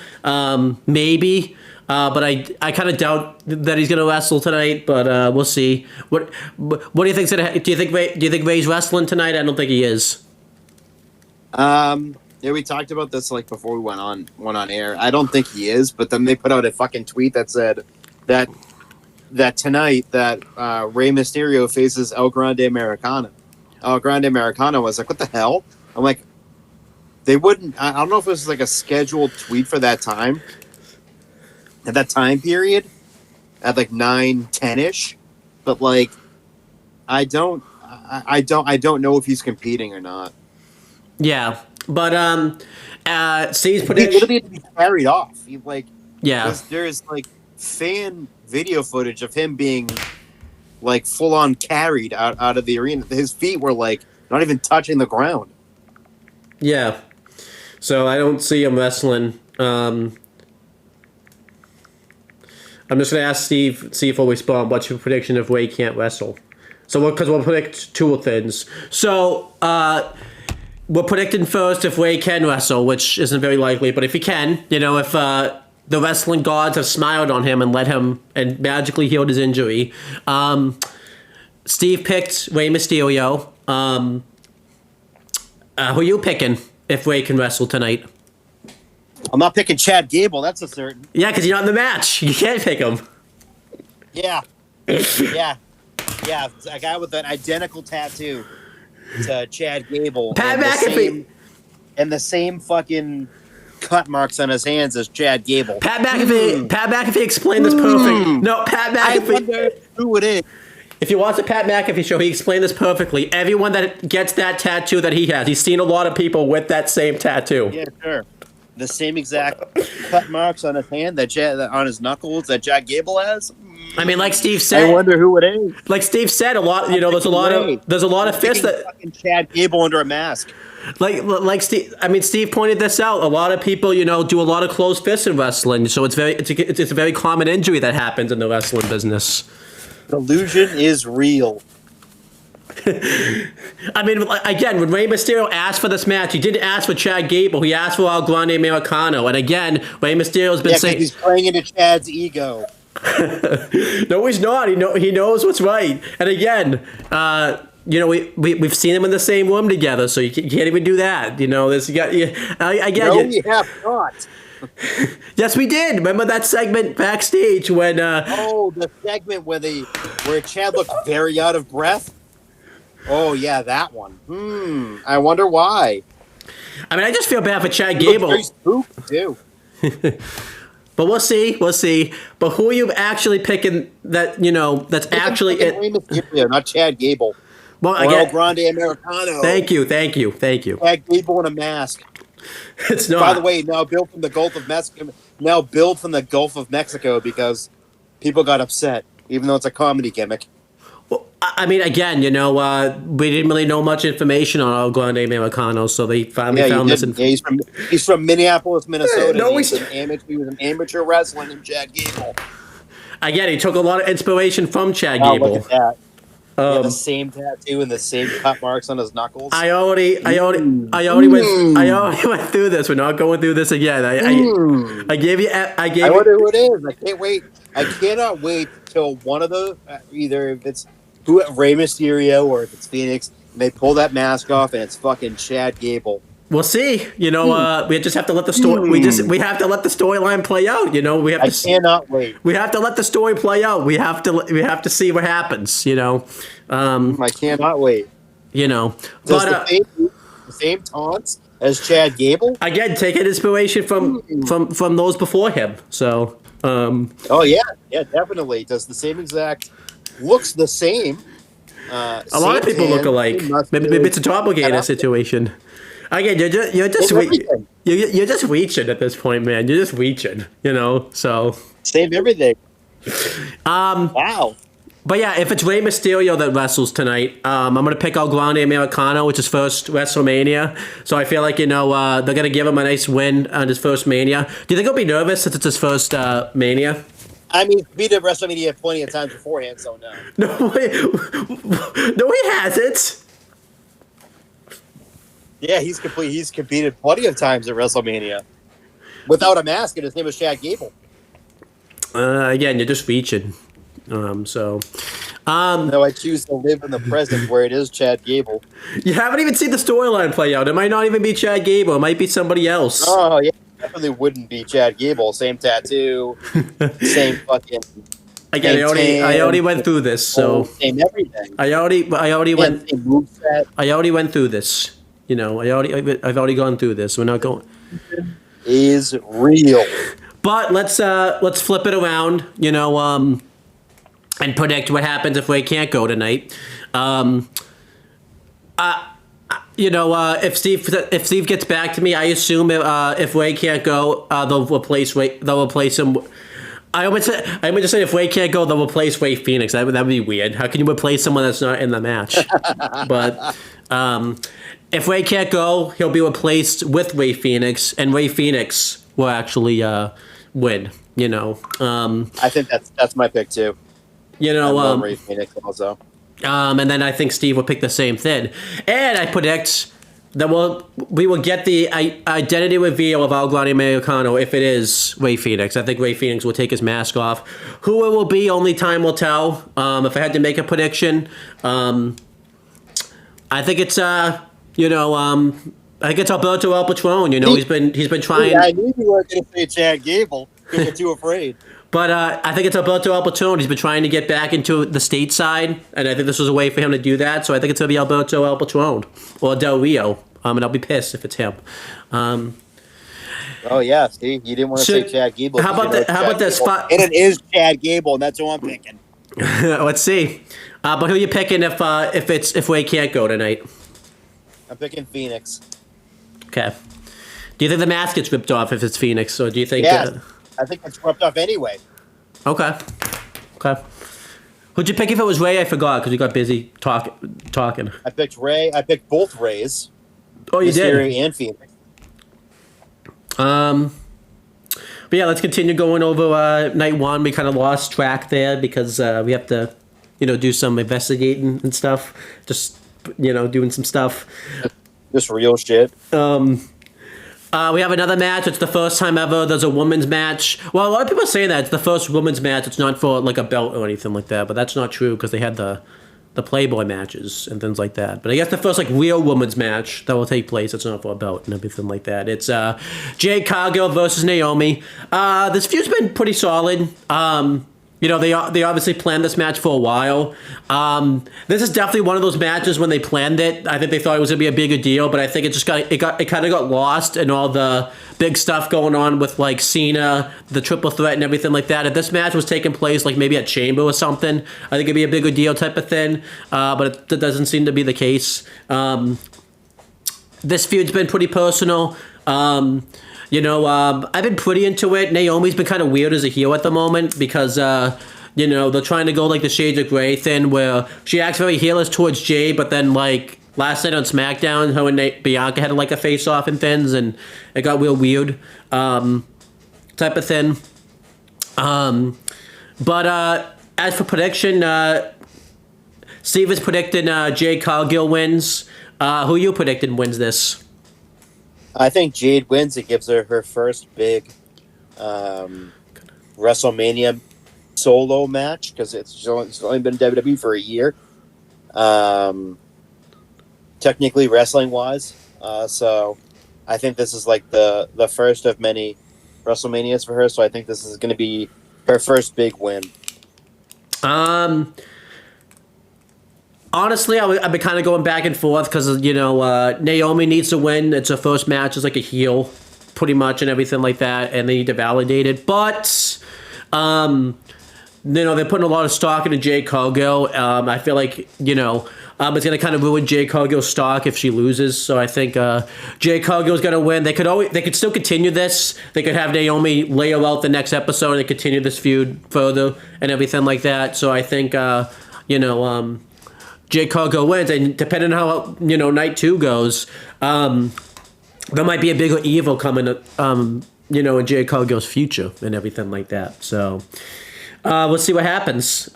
maybe. But I kind of doubt that he's going to wrestle tonight. But we'll see. What do you think? Do you think Rey's wrestling tonight? I don't think he is. Yeah, we talked about this like before we went on air. I don't think he is, but then they put out a fucking tweet that said that tonight that Rey Mysterio faces El Grande Americano. El Grande Americano was like, what the hell? I'm like, they wouldn't. I don't know if it was like a scheduled tweet for that time, at that time period, at like 9-10ish, but like, I don't know if he's competing or not. Yeah, but Steve's He prediction. literally had to be carried off. Yeah, There's like fan video footage of him being like full on carried out of the arena. His feet were like not even touching the ground. yeah. So I don't see him wrestling. I'm just gonna ask Steve, see if he'll respond. What's your prediction if Rey can't wrestle? So because we'll predict two things. So we're predicting first if Rey can wrestle, which isn't very likely, but if he can, if the wrestling gods have smiled on him and let him and magically healed his injury. Steve picked Rey Mysterio. Who are you picking if Rey can wrestle tonight? I'm not picking Chad Gable. That's a certain. Yeah, because you're not in the match. You can't pick him. Yeah, a guy with an identical tattoo to Chad Gable. Pat McAfee. And the same fucking cut marks on his hands as Chad Gable. Pat McAfee explained this perfect. No, Pat I McAfee. wonder who it is. If you watch the Pat McAfee show, he explained this perfectly. Everyone that gets that tattoo that he has, he's seen a lot of people with that same tattoo. Yeah, sure. The same exact cut marks on his hand, on his knuckles that Chad Gable has. I mean, like Steve said. I wonder who it is. Like Steve said, there's a lot of fists that fucking Chad Gable under a mask. Like Steve. I mean, Steve pointed this out. A lot of people, do a lot of closed fists in wrestling, so it's a very common injury that happens in the wrestling business. Delusion is real. I mean, again, when Rey Mysterio asked for this match, he didn't ask for Chad Gable. He asked for El Grande Americano. And again, Rey Mysterio's been saying he's playing into Chad's ego. No, he's not. He knows what's right. And again, we've seen him in the same room together, so you can't even do that. No, we have not. Yes, we did. Remember that segment backstage when? The segment where Chad looked very out of breath. Oh yeah, that one. I wonder why. I mean, I just feel bad for Chad Gable. Very spooked too. But we'll see. But who are you actually picking? That's actually it. Mysterio, not Chad Gable. Well, Or El Grande Americano. Thank you. Chad Gable in a mask. It's not. By the way, now built from the Gulf of Mexico. Now built from the Gulf of Mexico because people got upset, even though it's a comedy gimmick. Well, I mean, again, we didn't really know much information on El Grande Americano, so they finally found this. Yeah, he's from Minneapolis, Minnesota. No, he was an amateur wrestler in Chad Gable. Again, he took a lot of inspiration from Chad Oh, Gable. look at that. He had the same tattoo and the same cut marks on his knuckles. I already went through this. We're not going through this again. I gave you. I wonder who it is. I can't wait. I cannot wait till one of the either if it's Rey Mysterio or if it's Phoenix, and they pull that mask off and it's fucking Chad Gable. We'll see. We just have to let the story. We have to let the storyline play out. I cannot wait. We have to let the story play out. We have to see what happens. I cannot wait. But the same taunts as Chad Gable again, taking inspiration from those before him. So. Oh yeah, definitely. Does the same exact. Looks the same. A lot of people look alike. Maybe it's a doppelganger situation. Again, you're just reaching at this point, man. You're just reaching, So same everything. Wow. But yeah, if it's Rey Mysterio that wrestles tonight, I'm gonna pick El Grande Americano, which is first WrestleMania. So I feel like they're gonna give him a nice win on his first Mania. Do you think he'll be nervous since it's his first Mania? I mean, he beat at WrestleMania plenty of times beforehand, so no. No, he hasn't. Yeah, he's competed plenty of times at WrestleMania without a mask, and his name is Chad Gable. Again, you're just reaching. No, I choose to live in the present where it is Chad Gable. You haven't even seen the storyline play out. It might not even be Chad Gable. It might be somebody else. Oh yeah, definitely wouldn't be Chad Gable. Same tattoo, same fucking. Again, I already went through this, so same everything. I already went. Same moveset. I already went through this. I've already gone through this. We're not going. Is real. But let's flip it around. And predict what happens if Ray can't go tonight. If Steve gets back to me, I assume if Ray can't go, they'll replace him. I would just say if Ray can't go, they'll replace Ray Phoenix. That would be weird. How can you replace someone that's not in the match? But if Ray can't go, he'll be replaced with Ray Phoenix, and Ray Phoenix will actually win. I think that's my pick too. Ray Phoenix also. And then I think Steve will pick the same thing. And I predict that we will get the identity reveal of El Grande Americano if it is Ray Phoenix. I think Ray Phoenix will take his mask off. Who it will be, only time will tell. If I had to make a prediction, I think it's I think it's Alberto El Patron. He's been trying. Yeah, I knew you were going to say Chad Gable because you're too afraid. But I think it's Alberto El Patron. He's been trying to get back into the stateside, and I think this was a way for him to do that. So I think it's going to be Alberto El Patron or Del Rio. And I'll be pissed if it's him. Oh yeah, see, you didn't want to say Chad Gable. How about this? And it is Chad Gable, and that's who I'm picking. Let's see. But who are you picking if Ray can't go tonight? I'm picking Phoenix. Okay. Do you think the mask gets ripped off if it's Phoenix, or do you think? Yeah, I think it's ripped off anyway. Okay. Who'd you pick if it was Ray? I forgot because we got busy talking. I picked Ray. I picked both Rays. Oh, you Mysterio did. and Phoenix. But yeah, let's continue going over night one. We kind of lost track there because we have to, do some investigating and stuff. Just, doing some stuff. Just real shit. We have another match. It's the first time ever there's a women's match. Well, a lot of people say that it's the first women's match. It's not for like a belt or anything like that, but that's not true because they had the Playboy matches and things like that. But I guess the first real women's match that will take place, it's not for a belt and everything like that. It's Jade Cargill versus Naomi. This feud's been pretty solid. they obviously planned this match for a while. This is definitely one of those matches when they planned it. I think they thought it was gonna be a bigger deal, but I think it kind of got lost in all the big stuff going on with like Cena, the triple threat, and everything like that. If this match was taking place like maybe at Chamber or something, I think it'd be a bigger deal type of thing. But it doesn't seem to be the case. This feud's been pretty personal. I've been pretty into it. Naomi's been kind of weird as a heel at the moment because, they're trying to go like the Shades of Grey thing where she acts very heelish towards Jay, but then like last night on SmackDown, her and Bianca had like a face-off and things, and it got real weird type of thing. But as for prediction, Steve is predicting Jade Cargill wins. Who you predicting wins this? I think Jade wins. It gives her her first big WrestleMania solo match because it's only been in WWE for a year. Technically, wrestling-wise. So I think this is like the first of many WrestleManias for her. So I think this is going to be her first big win. Honestly, I've been kind of going back and forth because, Naomi needs to win. It's her first match as like a heel, pretty much, and everything like that, and they need to validate it. But, they're putting a lot of stock into Jade Cargill. I feel like, it's going to kind of ruin Jade Cargill's stock if she loses. So I think Jade Cargill's going to win. They could still continue this. They could have Naomi lay her out the next episode and continue this feud further and everything like that. So I think, Jade Cargill wins, and depending on how night 2 goes, there might be a bigger evil coming, in Jade Cargill's future and everything like that. So we'll see what happens.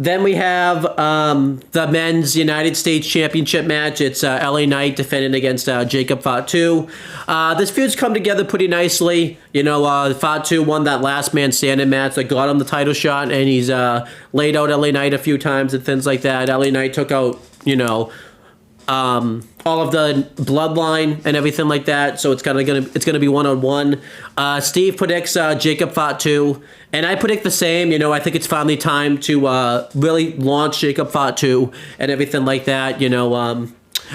Then we have the men's United States Championship match. It's LA Knight defending against Jacob Fatu. This feud's come together pretty nicely. Fatu won that last man standing match that got him the title shot, and he's laid out LA Knight a few times and things like that. LA Knight took out, all of the bloodline and everything like that. So it's gonna be 1-on-1. Steve predicts Jacob Fatu, and I predict the same. I think it's finally time to really launch Jacob Fatu and everything like that. A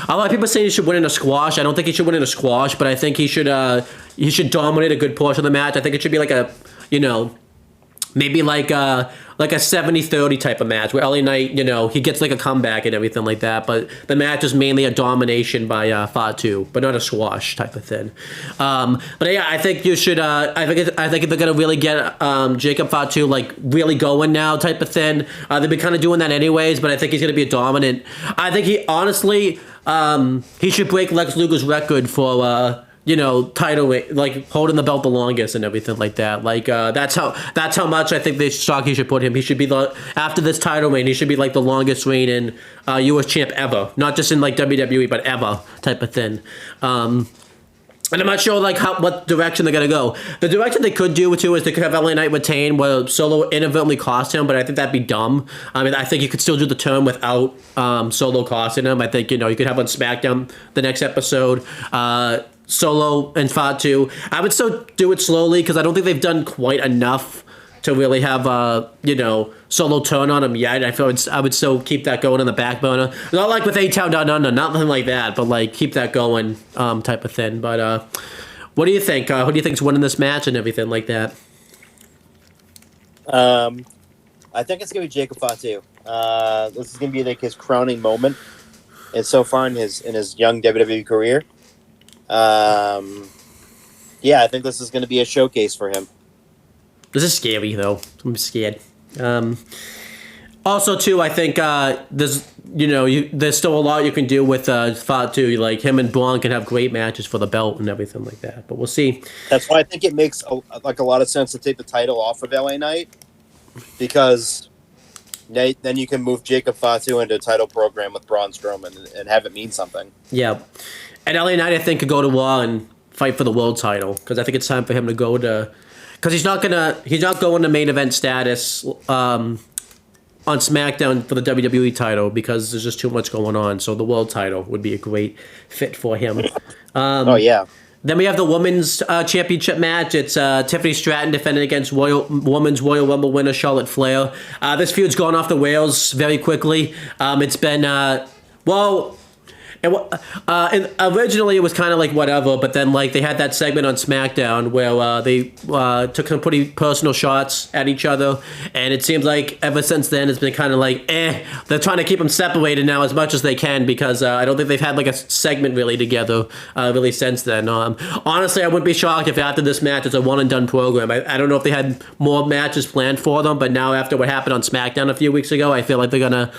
lot of people say he should win in a squash. I don't think he should win in a squash, but I think he should dominate a good portion of the match. I think it should be like a maybe like a 70-30 type of match where LA Knight, he gets like a comeback and everything like that. But the match is mainly a domination by Fatu, but not a squash type of thing. But yeah, I think you should. I think if they're gonna really get Jacob Fatu like really going now type of thing. They've been kind of doing that anyways, but I think he's gonna be a dominant. I think he honestly he should break Lex Luger's record for. Title, like holding the belt the longest and everything like that. Like that's how much I think they Shockey should put him. He should be after this title reign, he should be like the longest reigning U.S. champ ever, not just in like WWE but ever type of thing. And I'm not sure like what direction they're gonna go. The direction they could do too is they could have LA Knight retain where Solo inadvertently cost him, but I think that'd be dumb. I mean, I think you could still do the turn without Solo costing him. I think you could have on SmackDown the next episode. Solo and Fatu. I would still do it slowly because I don't think they've done quite enough to really have Solo turn on him yet. I feel I would still keep that going in the back burner. Not like with A-Town Down Under, nothing like that, but like keep that going type of thing. But what do you think? Who do you think's winning this match and everything like that? I think it's gonna be Jacob Fatu. This is gonna be like his crowning moment, and so far in his young WWE career. I think this is going to be a showcase for him. This is scary, though. I'm scared. Also, too, I think there's still a lot you can do with Fatu. Like him and Braun can have great matches for the belt and everything like that. But we'll see. That's why I think it makes a lot of sense to take the title off of LA Knight because then you can move Jacob Fatu into a title program with Braun Strowman and have it mean something. Yeah. And LA Knight, I think, could go to Raw and fight for the world title because I think it's time for him to go to. Because he's not going to main event status on SmackDown for the WWE title because there's just too much going on. So the world title would be a great fit for him. Oh yeah. Then we have the women's championship match. It's Tiffany Stratton defending against women's Royal Rumble winner Charlotte Flair. This feud's gone off the rails very quickly. It's been originally it was kind of like whatever, but then like they had that segment on SmackDown where they took some pretty personal shots at each other, and it seems like ever since then it's been kind of like they're trying to keep them separated now as much as they can, because I don't think they've had like a segment really together really since then. Honestly, I wouldn't be shocked if after this match it's a one and done program. I don't know if they had more matches planned for them, but now after what happened on SmackDown a few weeks ago, I feel like they're gonna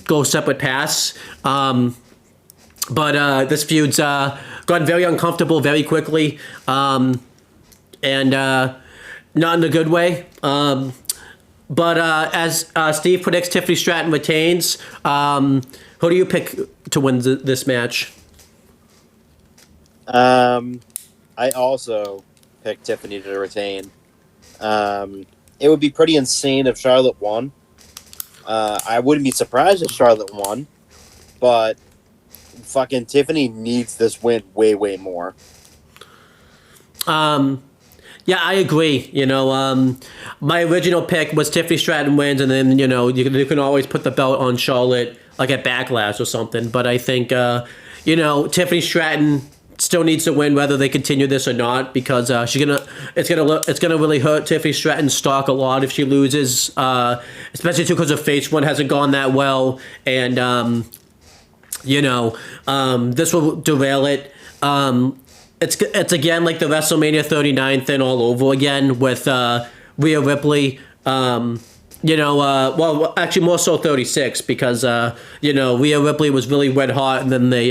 go separate paths. But this feud's gotten very uncomfortable very quickly, and not in a good way. But as Steve predicts, Tiffany Stratton retains. Who do you pick to win this match? I also picked Tiffany to retain. It would be pretty insane if Charlotte won. I wouldn't be surprised if Charlotte won, but fucking Tiffany needs this win way, way more. Yeah, I agree. My original pick was Tiffany Stratton wins, and then, you can always put the belt on Charlotte, like at Backlash or something. But I think, Tiffany Stratton still needs to win whether they continue this or not, because it's gonna really hurt Tiffany Stratton's stock a lot if she loses, especially too because her face one hasn't gone that well, and this will derail it. It's again like the WrestleMania 39 thing all over again with Rhea Ripley. Well, actually more so 36, because Rhea Ripley was really red hot, and then they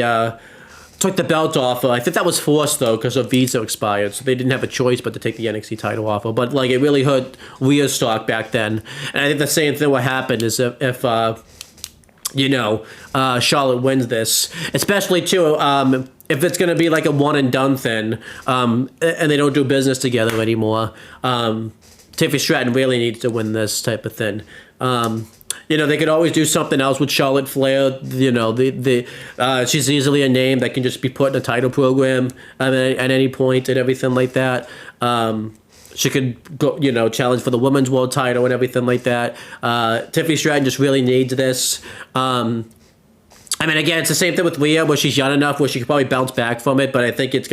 took the belt off her. I think that was forced though, because her visa expired, so they didn't have a choice but to take the NXT title off her. But like it really hurt Rhea's stock back then, and I think the same thing will happen is if Charlotte wins this, especially too, if it's going to be like a one and done thing, and they don't do business together anymore. Tiffany Stratton really needs to win this type of thing. They could always do something else with Charlotte Flair. She's easily a name that can just be put in a title program at any point and everything like that. She could go, challenge for the women's world title and everything like that. Tiffany Stratton just really needs this. Again, it's the same thing with Rhea, where she's young enough where she could probably bounce back from it, but I think it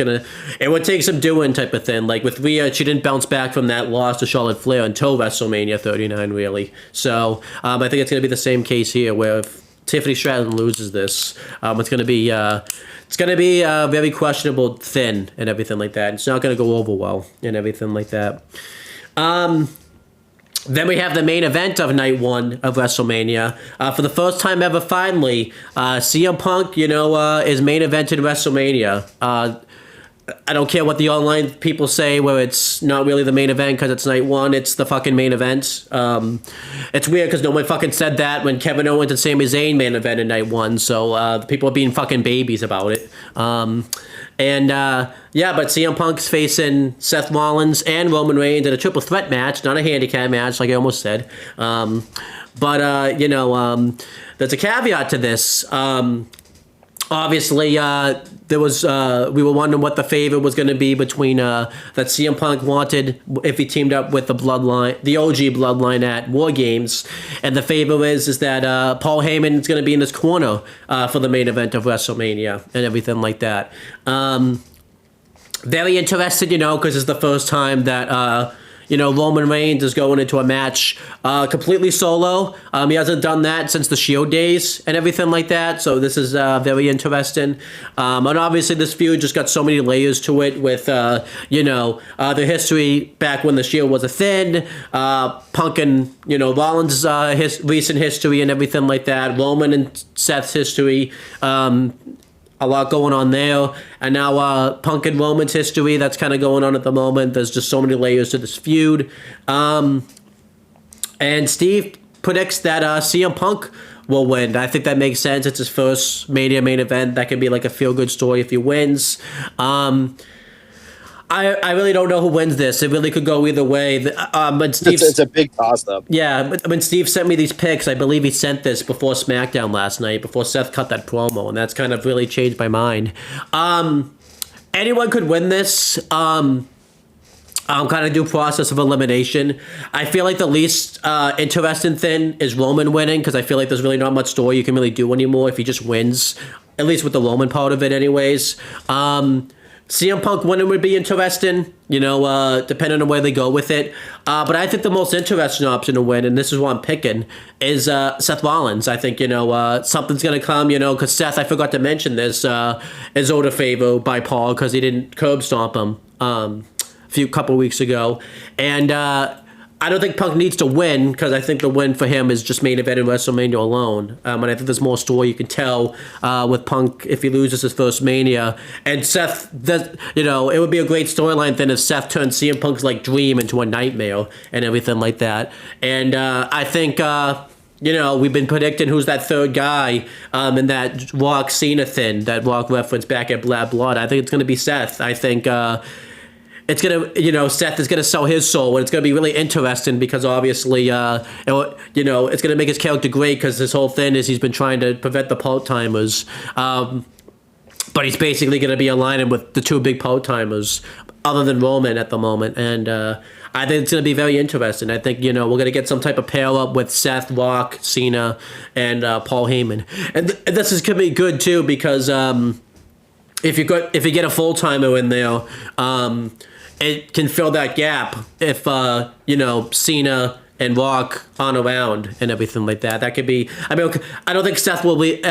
would take some doing type of thing. Like with Rhea, she didn't bounce back from that loss to Charlotte Flair until WrestleMania 39, really. So I think it's going to be the same case here, where if Tiffany Stratton loses this, it's going to be a very questionable thin and everything like that. It's not going to go over well and everything like that. Then we have the main event of night one of WrestleMania. For the first time ever, finally, CM Punk, is main evented WrestleMania. I don't care what the online people say, where it's not really the main event because it's night one. It's the fucking main event. It's weird because no one fucking said that when Kevin Owens and Sami Zayn main event in night one. So the people are being fucking babies about it. But CM Punk's facing Seth Rollins and Roman Reigns in a triple threat match, not a handicap match like I almost said. There's a caveat to this. Obviously, there was we were wondering what the favor was going to be between that CM Punk wanted if he teamed up with the Bloodline, the OG Bloodline at War Games, and the favor is that Paul Heyman is going to be in his corner for the main event of WrestleMania and everything like that. Very interested, because it's the first time that Roman Reigns is going into a match completely solo. He hasn't done that since the Shield days and everything like that. So this is very interesting. And obviously this feud just got so many layers to it with, the history back when the Shield was a thing, Punk and, Rollins' recent history and everything like that, Roman and Seth's history, a lot going on there, and now Punk and Roman's history that's kind of going on at the moment. There's just so many layers to this feud, and Steve predicts that CM Punk will win. I think that makes sense. It's his first Mania main event. That can be like a feel-good story if he wins. I really don't know who wins this. It really could go either way. But Steve, it's a big toss-up. Yeah, but when Steve sent me these picks, I believe he sent this before SmackDown last night, before Seth cut that promo, and that's kind of really changed my mind. anyone could win this. Kind of due process of elimination. I feel like the least interesting thing is Roman winning, because I feel like there's really not much story you can really do anymore if he just wins, at least with the Roman part of it anyways. CM Punk winning would be interesting, depending on where they go with it. But I think the most interesting option to win, and this is what I'm picking, is Seth Rollins. I think, something's going to come, because Seth, I forgot to mention this, is owed a favor by Paul because he didn't curb stomp him couple weeks ago, and I don't think Punk needs to win, because I think the win for him is just main event in WrestleMania alone, and I think there's more story you can tell with Punk if he loses his first Mania. And Seth, it would be a great storyline then if Seth turned CM Punk's dream into a nightmare and everything like that. And I think we've been predicting who's that third guy in that Rock Cena thing that Rock referenced back at Bad Blood. I think it's going to be Seth. I think it's going to, Seth is going to sell his soul, and it's going to be really interesting because obviously, it's going to make his character great, because this whole thing is he's been trying to prevent the part-timers. But he's basically going to be aligning with the two big part-timers other than Roman at the moment. And I think it's going to be very interesting. I think, we're going to get some type of pair up with Seth, Rock, Cena, and Paul Heyman. And this is going to be good, too, because if you get a full-timer in there, it can fill that gap if, Cena and Rock aren't around and everything like that. That could be... I don't think Seth will be,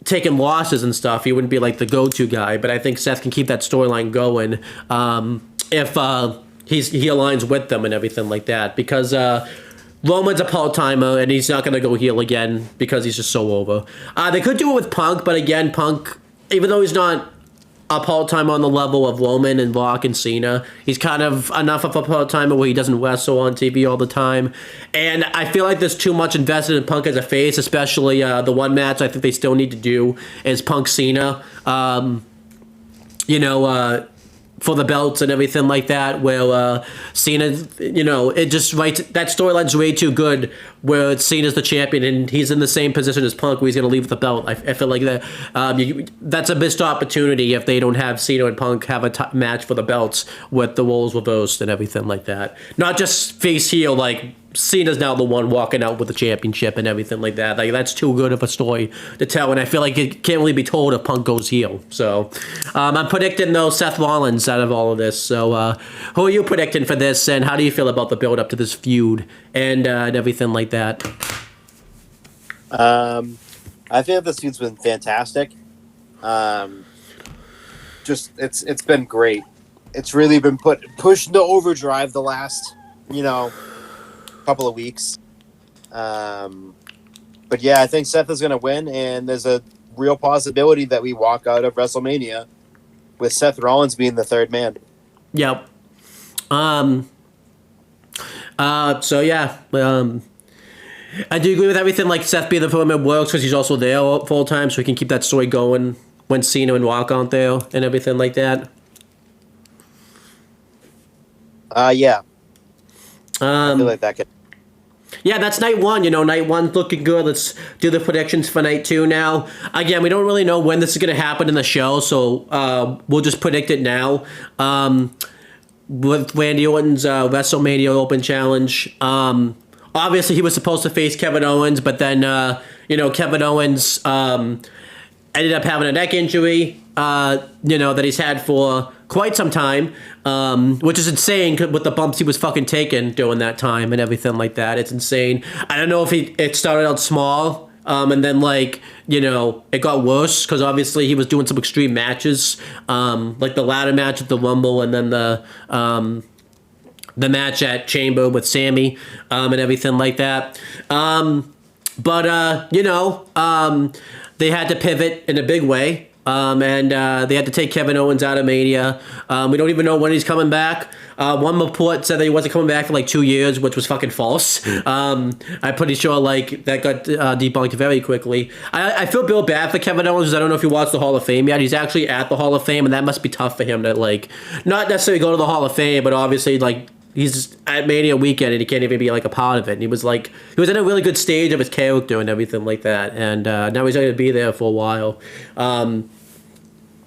taking losses and stuff. He wouldn't be, the go-to guy, but I think Seth can keep that storyline going if he aligns with them and everything like that. Because Roman's a part-timer, and he's not going to go heel again because he's just so over. They could do it with Punk, but again, Punk, even though he's not a part-timer on the level of Roman and Rock and Cena, he's kind of enough of a part-timer where he doesn't wrestle on TV all the time. And I feel like there's too much invested in Punk as a face, especially the one match I think they still need to do is Punk-Cena. For the belts and everything like that, where Cena, it just writes, that storyline's way too good, where Cena's the champion and he's in the same position as Punk, where he's going to leave with the belt. I feel like that that's a missed opportunity if they don't have Cena and Punk have a match for the belts with the roles reversed and everything like that. Not just face heel, Cena's now the one walking out with the championship and everything like that. That's too good of a story to tell, and I feel like it can't really be told if Punk goes heel. So I'm predicting, though, Seth Rollins out of all of this. So who are you predicting for this, and how do you feel about the build-up to this feud and everything like that? I think this feud's been fantastic. It's been great. It's really been pushed into overdrive the last, couple of weeks. But yeah, I think Seth is going to win, and there's a real possibility that we walk out of WrestleMania with Seth Rollins being the third man. Yep. So yeah, I do agree with everything. Seth being the third man works because he's also there full time, so he can keep that story going when Cena and Rock aren't there and everything like that. Yeah. I feel like that could. Yeah, that's night one. Night one's looking good. Let's do the predictions for night two now. Again, we don't really know when this is going to happen in the show, so we'll just predict it now. With Randy Orton's WrestleMania Open Challenge, obviously he was supposed to face Kevin Owens, but then, Kevin Owens ended up having a neck injury, that he's had for quite some time, which is insane with the bumps he was fucking taking during that time and everything like that. It's insane. I don't know if it started out small, and then it got worse because obviously he was doing some extreme matches, like the ladder match at the Rumble, and then the match at Chamber with Sammy, and everything like that. But they had to pivot in a big way. And they had to take Kevin Owens out of Mania. We don't even know when he's coming back. One report said that he wasn't coming back for 2 years, which was fucking false. I'm pretty sure that got debunked very quickly. I feel real bad for Kevin Owens because I don't know if you watched the Hall of Fame yet. He's actually at the Hall of Fame, and that must be tough for him to not necessarily go to the Hall of Fame, but obviously he's at Mania weekend and he can't even be a part of it. And he was in a really good stage of his character and everything like that. And now he's not going to be there for a while.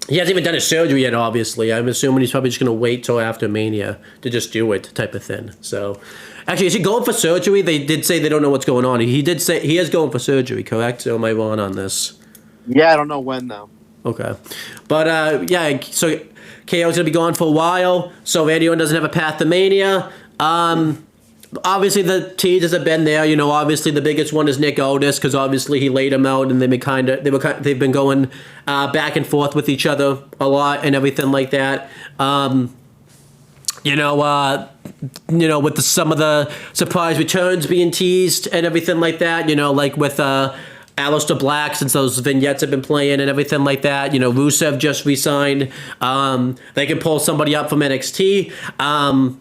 He hasn't even done his surgery yet, obviously. I'm assuming he's probably just going to wait till after Mania to just do it, type of thing. So, actually, is he going for surgery? They did say they don't know what's going on. He did say he is going for surgery, correct? Or am I wrong on this? Yeah, I don't know when, though. Okay. But, yeah, so KO's going to be gone for a while. So Randy Orton doesn't have a path to Mania. Obviously, the teasers have been there. You know, obviously the biggest one is Nick Aldis, because obviously he laid him out, and they've been going back and forth with each other a lot and everything like that. With some of the surprise returns being teased and everything like that. You know, like with Aleister Black, since those vignettes have been playing and everything like that. You know, Rusev just re-signed. They can pull somebody up from NXT.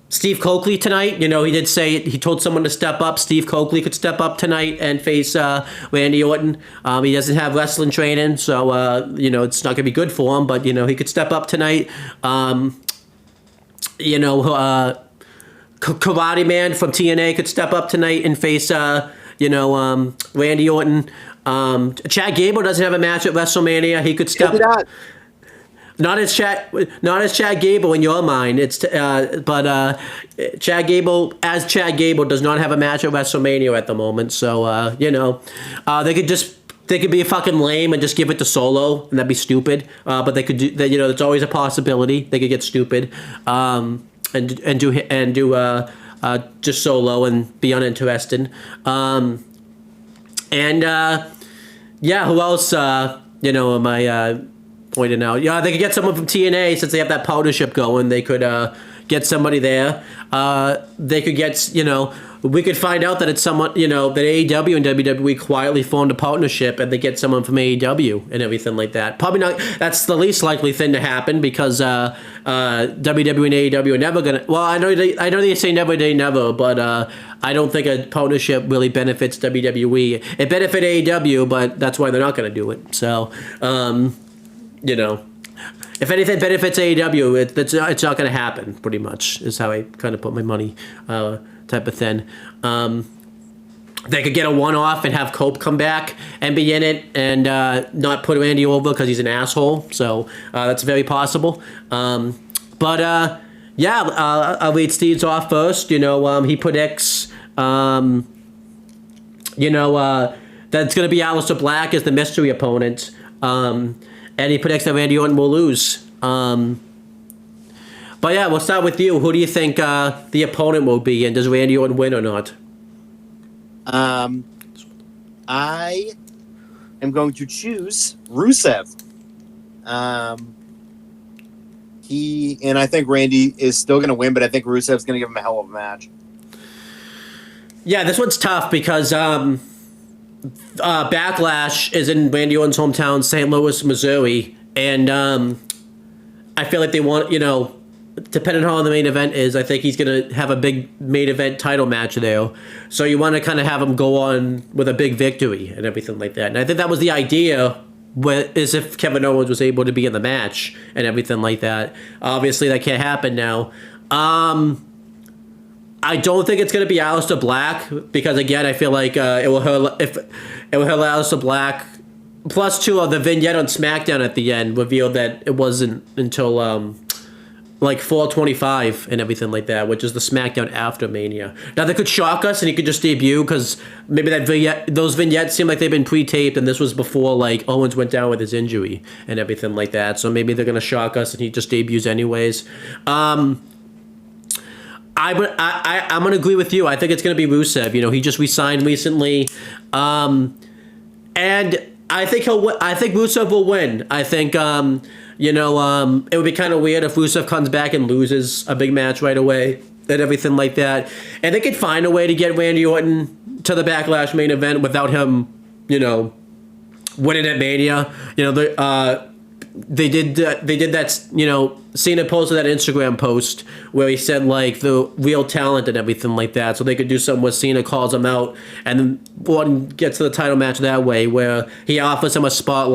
Steve Coakley tonight, you know, he told someone to step up. Steve Coakley could step up tonight and face Randy Orton. He doesn't have wrestling training, so, it's not going to be good for him, but, he could step up tonight. Karate Man from TNA could step up tonight and face, Randy Orton. Chad Gable doesn't have a match at WrestleMania. He could step up. Not as Chad Gable in your mind. But Chad Gable does not have a match at WrestleMania at the moment. So they could be fucking lame and just give it to Solo, and that'd be stupid. But they could do that. It's always a possibility. They could get stupid and do just Solo and be uninterested. Who else, am I pointing out? Yeah, they could get someone from TNA, since they have that partnership going. They could get somebody there. They could get, we could find out that it's someone, that AEW and WWE quietly formed a partnership, and they get someone from AEW and everything like that. Probably not, that's the least likely thing to happen, because WWE and AEW are never going to, well, I know they say never day never, but I don't think a partnership really benefits WWE. It benefits AEW, but that's why they're not going to do it. So, if anything benefits AEW, it's not going to happen, pretty much, is how I kind of put my money, type of thing. They could get a one-off and have Cope come back and be in it, and not put Randy over because he's an asshole. So that's very possible. I'll lead Steve's off first. He predicts, that's going to be Aleister Black as the mystery opponent. And he predicts that Randy Orton will lose. We'll start with you. Who do you think the opponent will be, and does Randy Orton win or not? I am going to choose Rusev. I think Randy is still going to win, but I think Rusev's going to give him a hell of a match. Yeah, this one's tough because Backlash is in Randy Orton's hometown, St. Louis, Missouri, and I feel like they want, depending on how the main event is, I think he's going to have a big main event title match there. So you want to kind of have him go on with a big victory and everything like that. And I think that was the idea, is if Kevin Owens was able to be in the match and everything like that. Obviously, that can't happen now. I don't think it's going to be Aleister Black, because, again, I feel like it will hurt Aleister Black. Plus, too, the vignette on SmackDown at the end revealed that it wasn't until 4:25 and everything like that, which is the SmackDown after Mania. Now, they could shock us and he could just debut, because maybe those vignettes seem like they've been pre-taped, and this was before Owens went down with his injury and everything like that. So maybe they're gonna shock us and he just debuts anyways. I'm gonna agree with you. I think it's gonna be Rusev. He just re-signed recently, and I think Rusev will win. I think it would be kind of weird if Rusev comes back and loses a big match right away and everything like that. And they could find a way to get Randy Orton to the Backlash main event without him, winning at Mania. They did that. Cena posted that Instagram post where he said the real talent and everything like that. So they could do something where Cena calls him out, and then Orton gets to the title match that way, where he offers him a spot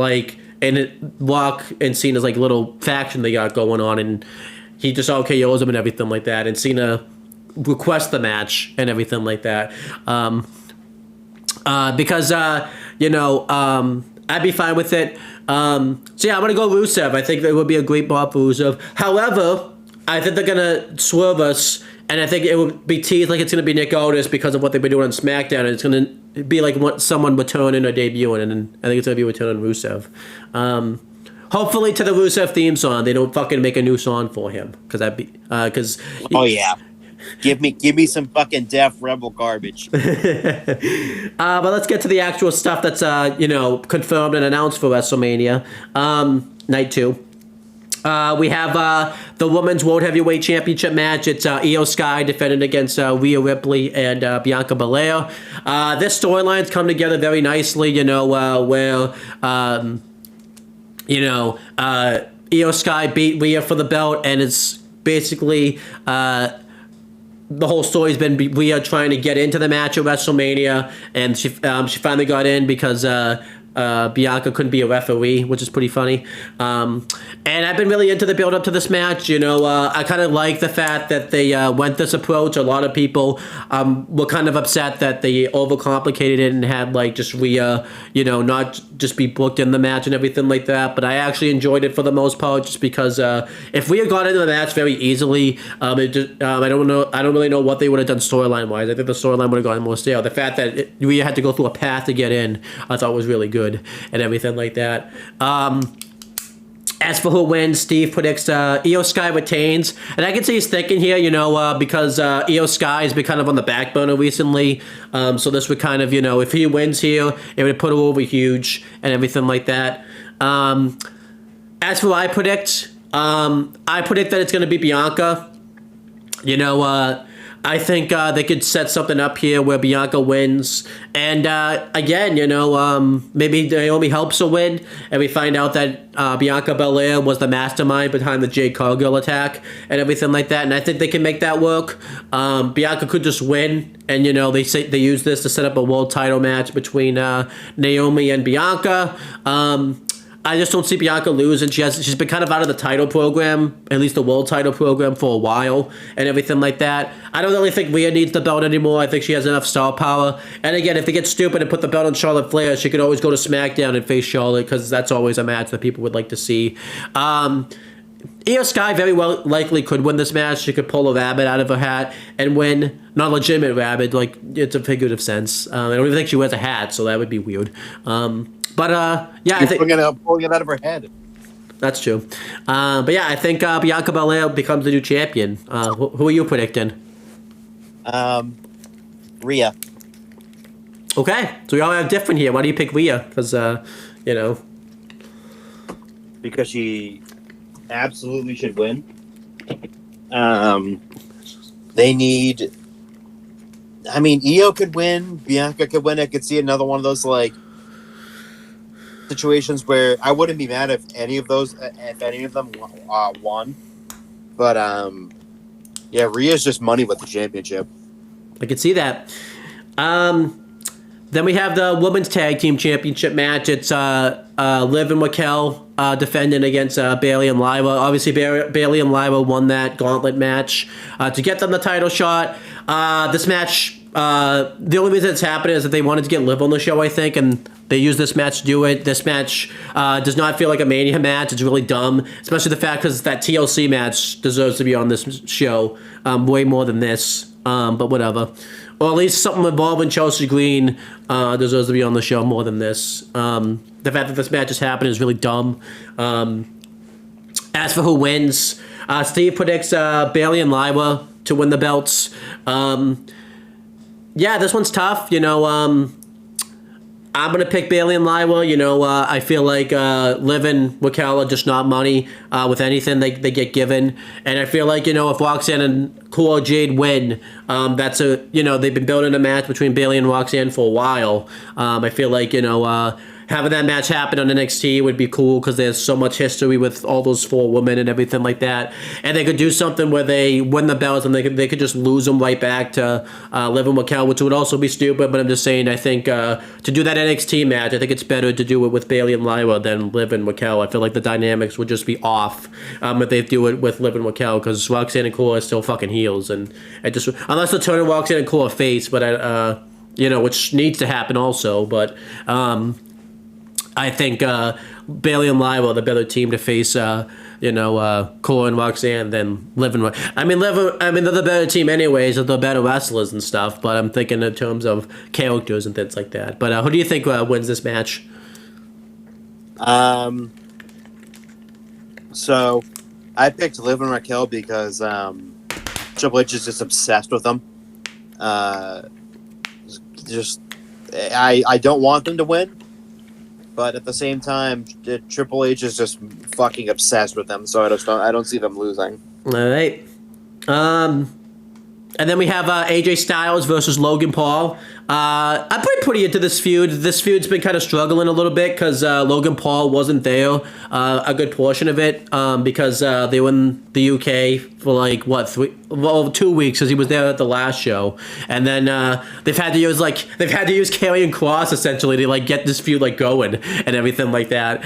and Rock and Cena's little faction they got going on, and he just RKO's him and everything like that, and Cena requests the match and everything like that. Because I'd be fine with it. So yeah, I'm gonna go Rusev. I think that would be a great pop for Rusev. However, I think they're gonna swerve us, and I think it would be teased like it's gonna be Nick Aldis because of what they've been doing on SmackDown, and it's gonna be like someone returning or debuting, and I think it's gonna be returning Rusev. Hopefully to the Rusev theme song, they don't fucking make a new song for him, because Oh yeah, give me some fucking Def Rebel garbage. But let's get to the actual stuff that's confirmed and announced for WrestleMania Night 2. We have the Women's World Heavyweight Championship match. It's Io Sky defending against Rhea Ripley and Bianca Belair. This storyline's come together very nicely, where Io Sky beat Rhea for the belt, and it's basically the whole story's been Rhea trying to get into the match at WrestleMania, and she finally got in because Bianca couldn't be a referee, which is pretty funny. And I've been really into the build up to this match. I kind of like the fact that they went this approach. A lot of people were kind of upset that they overcomplicated it and had just Rhea, not just be booked in the match and everything like that. But I actually enjoyed it for the most part, just because if Rhea got into the match very easily, I don't really know what they would have done storyline wise. I think the storyline would have gotten more stale. The fact that Rhea had to go through a path to get in, I thought was really good and everything like that. As for who wins, Steve predicts Io Sky retains. And I can see he's thinking here, because Io Sky has been kind of on the back burner recently. So this would kind of, if he wins here, it would put her over huge and everything like that. As for what I predict that it's going to be Bianca. I think they could set something up here where Bianca wins. And again, maybe Naomi helps her win. And we find out that Bianca Belair was the mastermind behind the Jade Cargill attack and everything like that. And I think they can make that work. Bianca could just win. And, they use this to set up a world title match between Naomi and Bianca. I just don't see Bianca losing. She's been kind of out of the title program, at least the world title program, for a while and everything like that. I don't really think Rhea needs the belt anymore. I think she has enough star power. And again, if they get stupid and put the belt on Charlotte Flair, she could always go to SmackDown and face Charlotte, because that's always a match that people would like to see. Io Sky very well likely could win this match. She could pull a rabbit out of her hat and win. Not a legitimate rabbit, it's a figurative sense. I don't even think she wears a hat, so that would be weird. But I think pulling it out of her head. That's true. But yeah, I think Bianca Belair becomes the new champion. Who are you predicting? Rhea. Okay, so we all have different here. Why do you pick Rhea? Because because she absolutely should win. They need. I mean, Io could win. Bianca could win. I could see another one of those situations where I wouldn't be mad if any of them won. But Rhea's just money with the championship. I could see that. Then we have the Women's Tag Team Championship match. It's Liv and Raquel defending against Bayley and Lyra. Obviously, Bayley and Lyra won that gauntlet match to get them the title shot. This match, the only reason it's happening is that they wanted to get Liv on the show, I think, and they used this match to do it. This match does not feel like a Mania match. It's really dumb, especially the fact because that TLC match deserves to be on this show way more than this, but whatever. Or at least something involving Chelsea Green deserves to be on the show more than this. The fact that this match is happening is really dumb. As for who wins, Steve predicts Bayley and Lyra to win the belts. This one's tough. I'm going to pick Bayley and Lyra. I feel like Liv and Raquel are just not money with anything they get given. And I feel like, if Roxanne and Cora Jade win, that's they've been building a match between Bayley and Roxanne for a while. I feel like, having that match happen on NXT would be cool because there's so much history with all those four women and everything like that. And they could do something where they win the belts and they could just lose them right back to Liv and Raquel, which would also be stupid. But I'm just saying, I think to do that NXT match, I think it's better to do it with Bayley and Lyra than Liv and Raquel. I feel like the dynamics would just be off if they do it with Liv and Raquel, because Roxanne and Cora are still fucking heels, and it just unless they turn Roxanne and Cora face, but which needs to happen also, but. I think Bailey and Lyra are the better team to face. Cole and Roxanne than Liv and. I mean, they're the better team anyways. They're the better wrestlers and stuff. But I'm thinking in terms of characters and things like that. But who do you think wins this match? So I picked Liv and Raquel because Triple H is just obsessed with them. I don't want them to win. But at the same time, Triple H is just fucking obsessed with them, so I don't see them losing. All right. And then we have AJ Styles versus Logan Paul. I'm pretty into this feud. This feud's been kind of struggling a little bit because Logan Paul wasn't there a good portion of it because they were in the UK for 2 weeks because he was there at the last show, and then they've had to use Karrion Kross essentially to get this feud going and everything like that.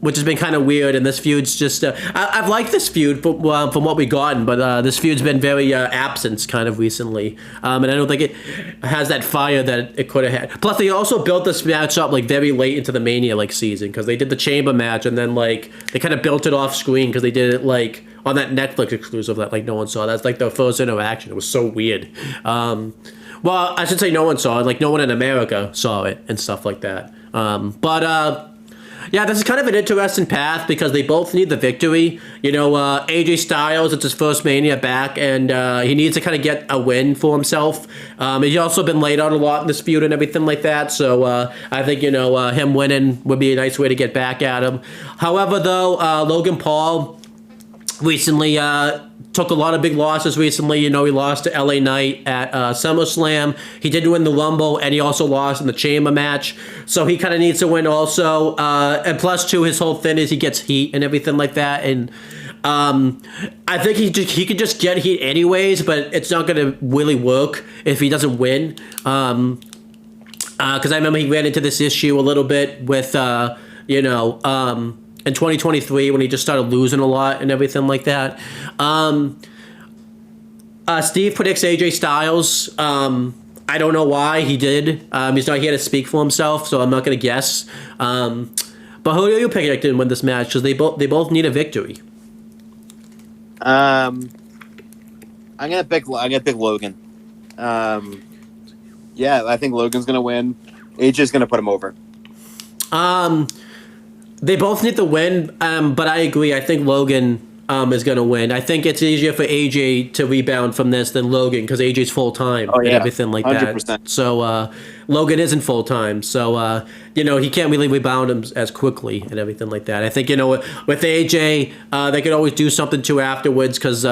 Which has been kind of weird, and this feud's just... I've liked this feud from what we've gotten, but this feud's been very absent kind of recently. And I don't think it has that fire that it could have had. Plus, they also built this match up very late into the Mania season, because they did the Chamber match, and then they kind of built it off screen, because they did it on that Netflix exclusive that no one saw. That's their first interaction. It was so weird. Well, I should say no one saw it. No one in America saw it and stuff like that. Yeah, this is kind of an interesting path because they both need the victory. AJ Styles, it's his first Mania back, and he needs to kind of get a win for himself. He's also been laid out a lot in this feud and everything like that, so I think, him winning would be a nice way to get back at him. However, though, Logan Paul recently took a lot of big losses recently. He lost to LA Knight at SummerSlam. He did win the Rumble, and he also lost in the Chamber match. So he kind of needs to win also. And plus, too, his whole thing is he gets heat and everything like that. And I think he could just get heat anyways, but it's not going to really work if he doesn't win. Because I remember he ran into this issue a little bit with, in 2023 when he just started losing a lot and everything like that. Steve predicts AJ Styles. I don't know why he did. He's not here to speak for himself, so I'm not going to guess. But who are you picking to win this match? Because they both need a victory. I'm gonna pick Logan. Yeah, I think Logan's gonna win. AJ's gonna put him over. They both need to win, but I agree. I think Logan is going to win. I think it's easier for AJ to rebound from this than Logan because AJ's full-time and everything like 100%. That. So Logan isn't full-time, so he can't really rebound him as quickly and everything like that. I think, with AJ, they could always do something too afterwards because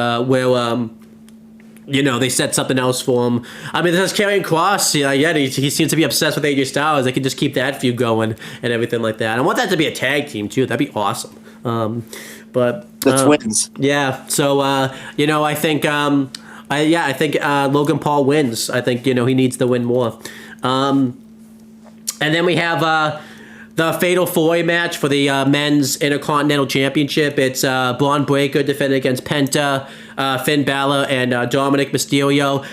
they set something else for him. I mean, there's Karrion Kross. He seems to be obsessed with AJ Styles. They could just keep that feud going and everything like that. I want that to be a tag team, too. That'd be awesome. But the twins. Yeah. So, I think, I think Logan Paul wins. I think, he needs to win more. And then we have the Fatal 4-Way match for the Men's Intercontinental Championship. It's Braun Breaker defending against Penta, Finn Balor, and Dominic Mysterio.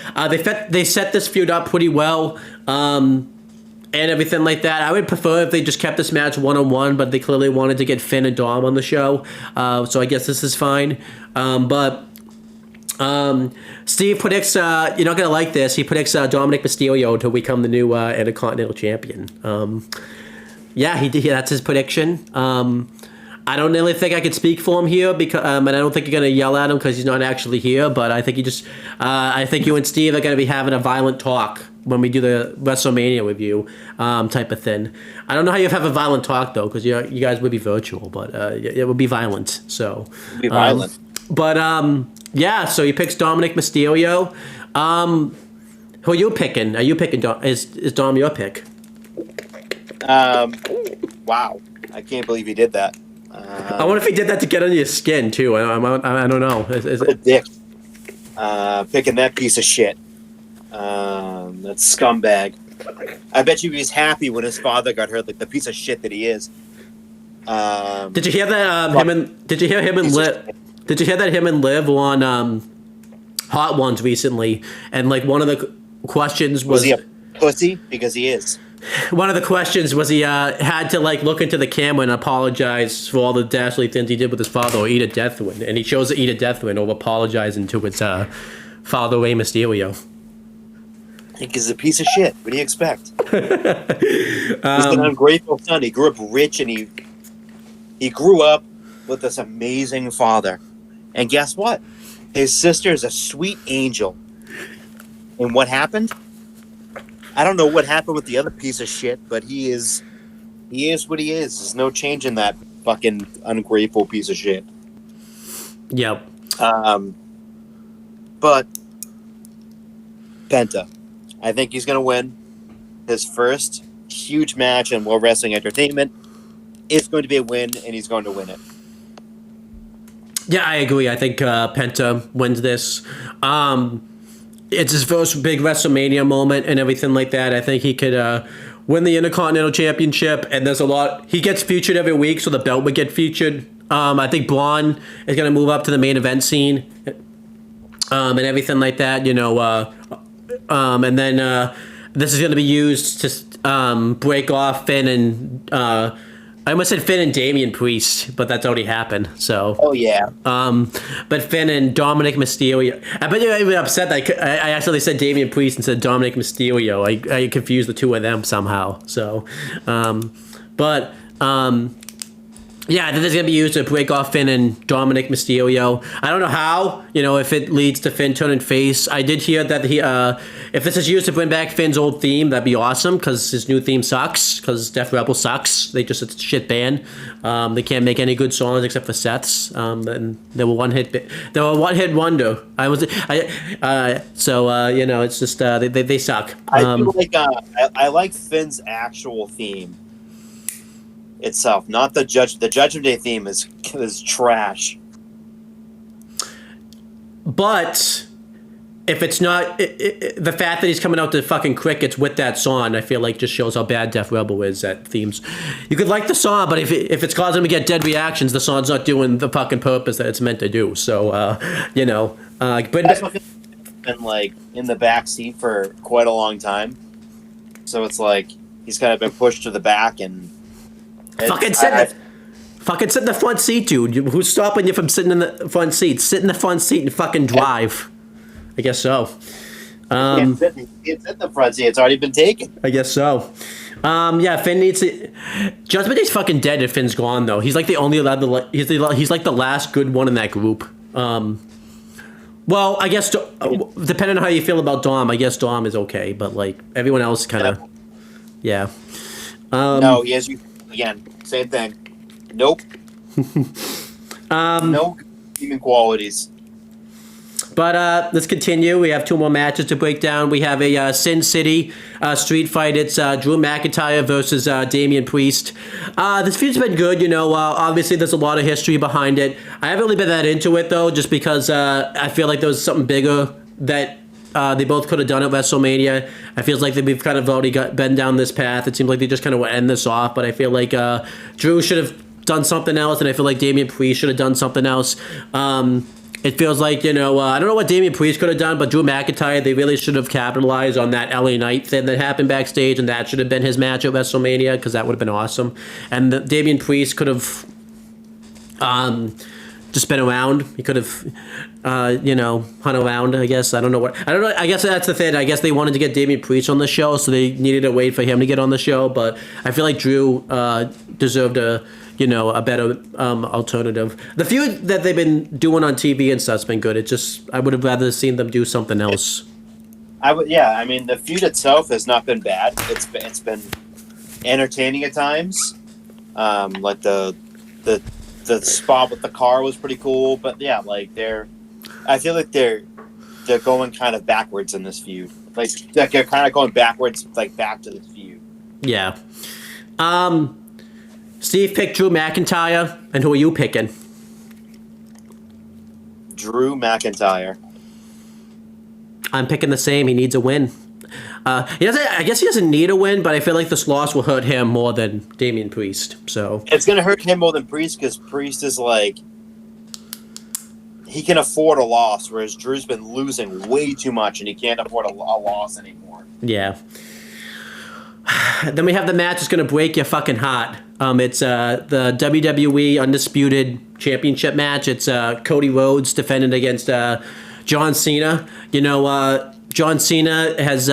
They set this feud up pretty well and everything like that. I would prefer if they just kept this match one-on-one, but they clearly wanted to get Finn and Dom on the show. So I guess this is fine. Steve predicts, you're not going to like this, he predicts Dominic Mysterio to become the new Intercontinental Champion. Yeah, he did. That's his prediction. I don't really think I could speak for him here because, and I don't think you're gonna yell at him because he's not actually here. But I think I think you and Steve are gonna be having a violent talk when we do the WrestleMania review, type of thing. I don't know how you have a violent talk though, because you guys would be virtual, but it would be violent. So it'd be violent. But yeah. So he picks Dominic Mysterio. Who are you picking? Are you picking Dom? Is Dom your pick? Wow, I can't believe he did that. I wonder if he did that to get under your skin too. I don't know. Is it? Dick. Picking that piece of shit. That scumbag. I bet you he's happy when his father got hurt, like the piece of shit that he is. Did you hear that? Did you hear him and Liv were on Hot Ones recently? And one of the questions was he a pussy? Because he is. one of the questions was he had to like look into the camera and apologize for all the dastardly things he did with his father or eat a death win, and he chose to eat a death win over apologizing to his father, Rey Mysterio. I think he's a piece of shit. What do you expect? He's an ungrateful son. He grew up rich, and he grew up with this amazing father. And guess what? His sister is a sweet angel. And what happened? I don't know what happened with the other piece of shit, but he is what he is. There's no change in that fucking ungrateful piece of shit. Yep. But Penta, I think he's going to win his first huge match in World Wrestling Entertainment. It's going to be a win, and he's going to win it. Yeah, I agree. I think Penta wins this. It's his first big WrestleMania moment and everything like that. I think he could win the Intercontinental Championship, and there's a lot. He gets featured every week, so the belt would get featured. I think Braun is going to move up to the main event scene and everything like that, and then this is going to be used to break off Finn and I almost said Finn and Damian Priest, but that's already happened. So. Oh yeah. But Finn and Dominic Mysterio. I bet you're even upset that I actually said Damian Priest instead of Dominic Mysterio. I confused the two of them somehow. So, yeah, this is going to be used to break off Finn and Dominic Mysterio. I don't know how, if it leads to Finn turning face. I did hear that if this is used to bring back Finn's old theme, that'd be awesome, because his new theme sucks, because Def Rebel sucks. It's a shit band. They can't make any good songs except for Seth's. And they were one hit wonder. It's just, they suck. I like Finn's actual theme itself, not the Judgment Day theme is trash. But if it's not the fact that he's coming out to fucking crickets with that song, I feel like just shows how bad Def Rebel is at themes. You could like the song, but if it's causing him to get dead reactions, the song's not doing the fucking purpose that it's meant to do. So but been like in the back seat for quite a long time, so it's like he's kind of been pushed to the back and. Fucking sit in the front seat, dude. Who's stopping you from sitting in the front seat? Sit in the front seat and fucking drive. I guess so. He can't sit in the front seat. It's already been taken. I guess so. Yeah, Finn needs to. Judgment Day's fucking dead if Finn's gone, though. He's like the only allowed. He's like the last good one in that group. Well, I guess depending on how you feel about Dom, I guess Dom is okay, but like everyone else, kind of. Yeah. No, he has you. Again, same thing. Nope. No even qualities. But let's continue. We have two more matches to break down. We have a Sin City street fight. It's Drew McIntyre versus Damian Priest. This feud's been good, obviously there's a lot of history behind it. I haven't really been that into it, though, just because I feel like there was something bigger that they both could have done at WrestleMania. I feel like we've kind of already been down this path. It seems like they just kind of end this off, but I feel like Drew should have done something else, and I feel like Damian Priest should have done something else. It feels like, I don't know what Damian Priest could have done, but Drew McIntyre, they really should have capitalized on that LA Knight thing that happened backstage, and that should have been his match at WrestleMania, because that would have been awesome. And Damian Priest could have just been around. He could have, hung around, I guess. I don't know. I guess that's the thing. I guess they wanted to get Damian Priest on the show, so they needed to wait for him to get on the show. But I feel like Drew deserved a better alternative. The feud that they've been doing on TV and stuff's been good. I would have rather seen them do something else. I mean, the feud itself has not been bad. It's been entertaining at times. Like the spot with the car was pretty cool, but yeah, like I feel like they're going kind of backwards in this feud. Like they're kind of going backwards, like back to this feud. Yeah. Steve picked Drew McIntyre, and who are you picking? Drew McIntyre. I'm picking the same. He needs a win. I guess he doesn't need a win, but I feel like this loss will hurt him more than Damian Priest. So it's going to hurt him more than Priest, because Priest is like, he can afford a loss, whereas Drew's been losing way too much, and he can't afford a loss anymore. Yeah. then we have the match that's going to break your fucking heart. It's the WWE Undisputed Championship match. It's Cody Rhodes defending against John Cena. You know, John Cena has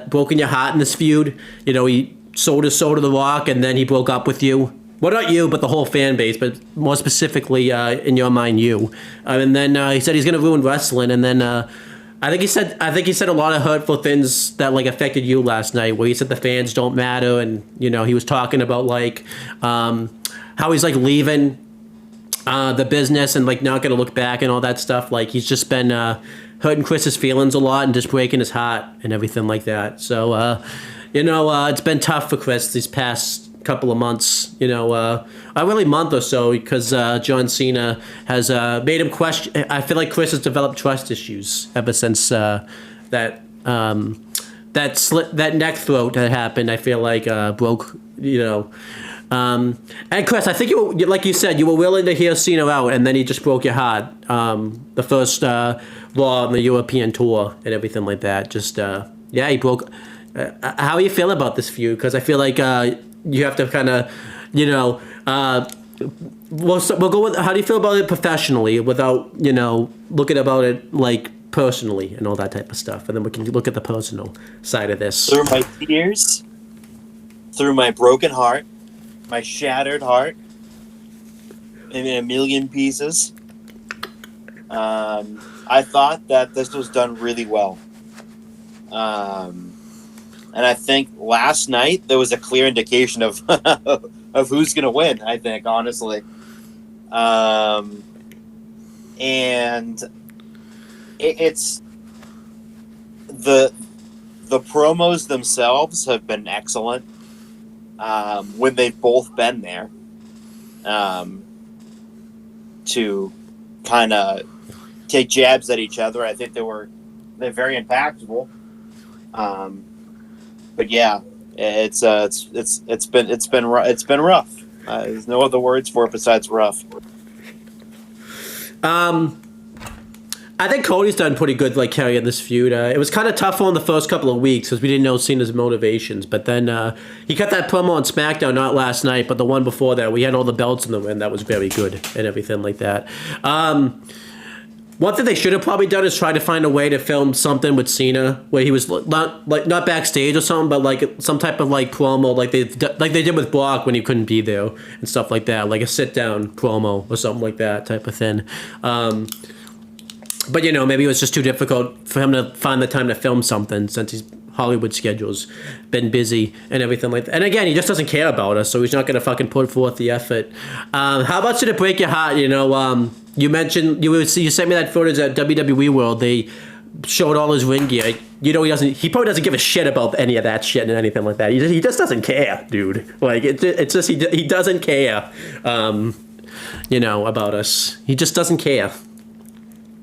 broken your heart in this feud. You know, he sold his soul to The Rock, and then he broke up with you. Well, not you, but the whole fan base, but more specifically, in your mind, you. And then he said he's going to ruin wrestling, and then I think he said a lot of hurtful things that like affected you last night, where he said the fans don't matter, and you know he was talking about like how he's like leaving the business and like not going to look back and all that stuff. Like he's just been hurting Chris's feelings a lot and just breaking his heart and everything like that. So you know, it's been tough for Chris these past couple of months, you know, a really month or so, because John Cena has made him question. I feel like Chris has developed trust issues ever since that neck throat that happened. I feel like broke, you know. And Chris, I think you were, like you said, you were willing to hear Cena out, and then he just broke your heart. The first Raw on the European tour and everything like that. Just yeah, he broke. How do you feel about this feud? Because I feel like you have to kind of, you know, we'll go with, how do you feel about it professionally without, you know, looking about it like personally and all that type of stuff, and then we can look at the personal side of this. Through my tears, through my broken heart, my shattered heart, in a million pieces, I thought that this was done really well. And I think last night there was a clear indication of of who's going to win, I think, honestly. And it's the promos themselves have been excellent when they've both been there to kind of take jabs at each other. I think they're very impactful. But yeah, it's been rough. There's no other words for it besides rough. I think Cody's done pretty good, like carrying this feud. It was kind of tough on the first couple of weeks because we didn't know Cena's motivations. But then he cut that promo on SmackDown, not last night, but the one before that. We had all the belts in the ring. That was very good and everything like that. One thing they should have probably done is try to find a way to film something with Cena where he was not backstage or something, but like some type of like promo, like they did with Brock when he couldn't be there and stuff like that, like a sit down promo or something like that type of thing. But you know, maybe it was just too difficult for him to find the time to film something since his Hollywood schedule's been busy and everything like that. And again, he just doesn't care about us, so he's not gonna fucking put forth the effort. How about should it break your heart? You know, you mentioned you sent me that footage at WWE World. They showed all his ring gear. You know, he probably doesn't give a shit about any of that shit and anything like that. He just doesn't care, dude. Like it's just he doesn't care. You know, about us. He just doesn't care.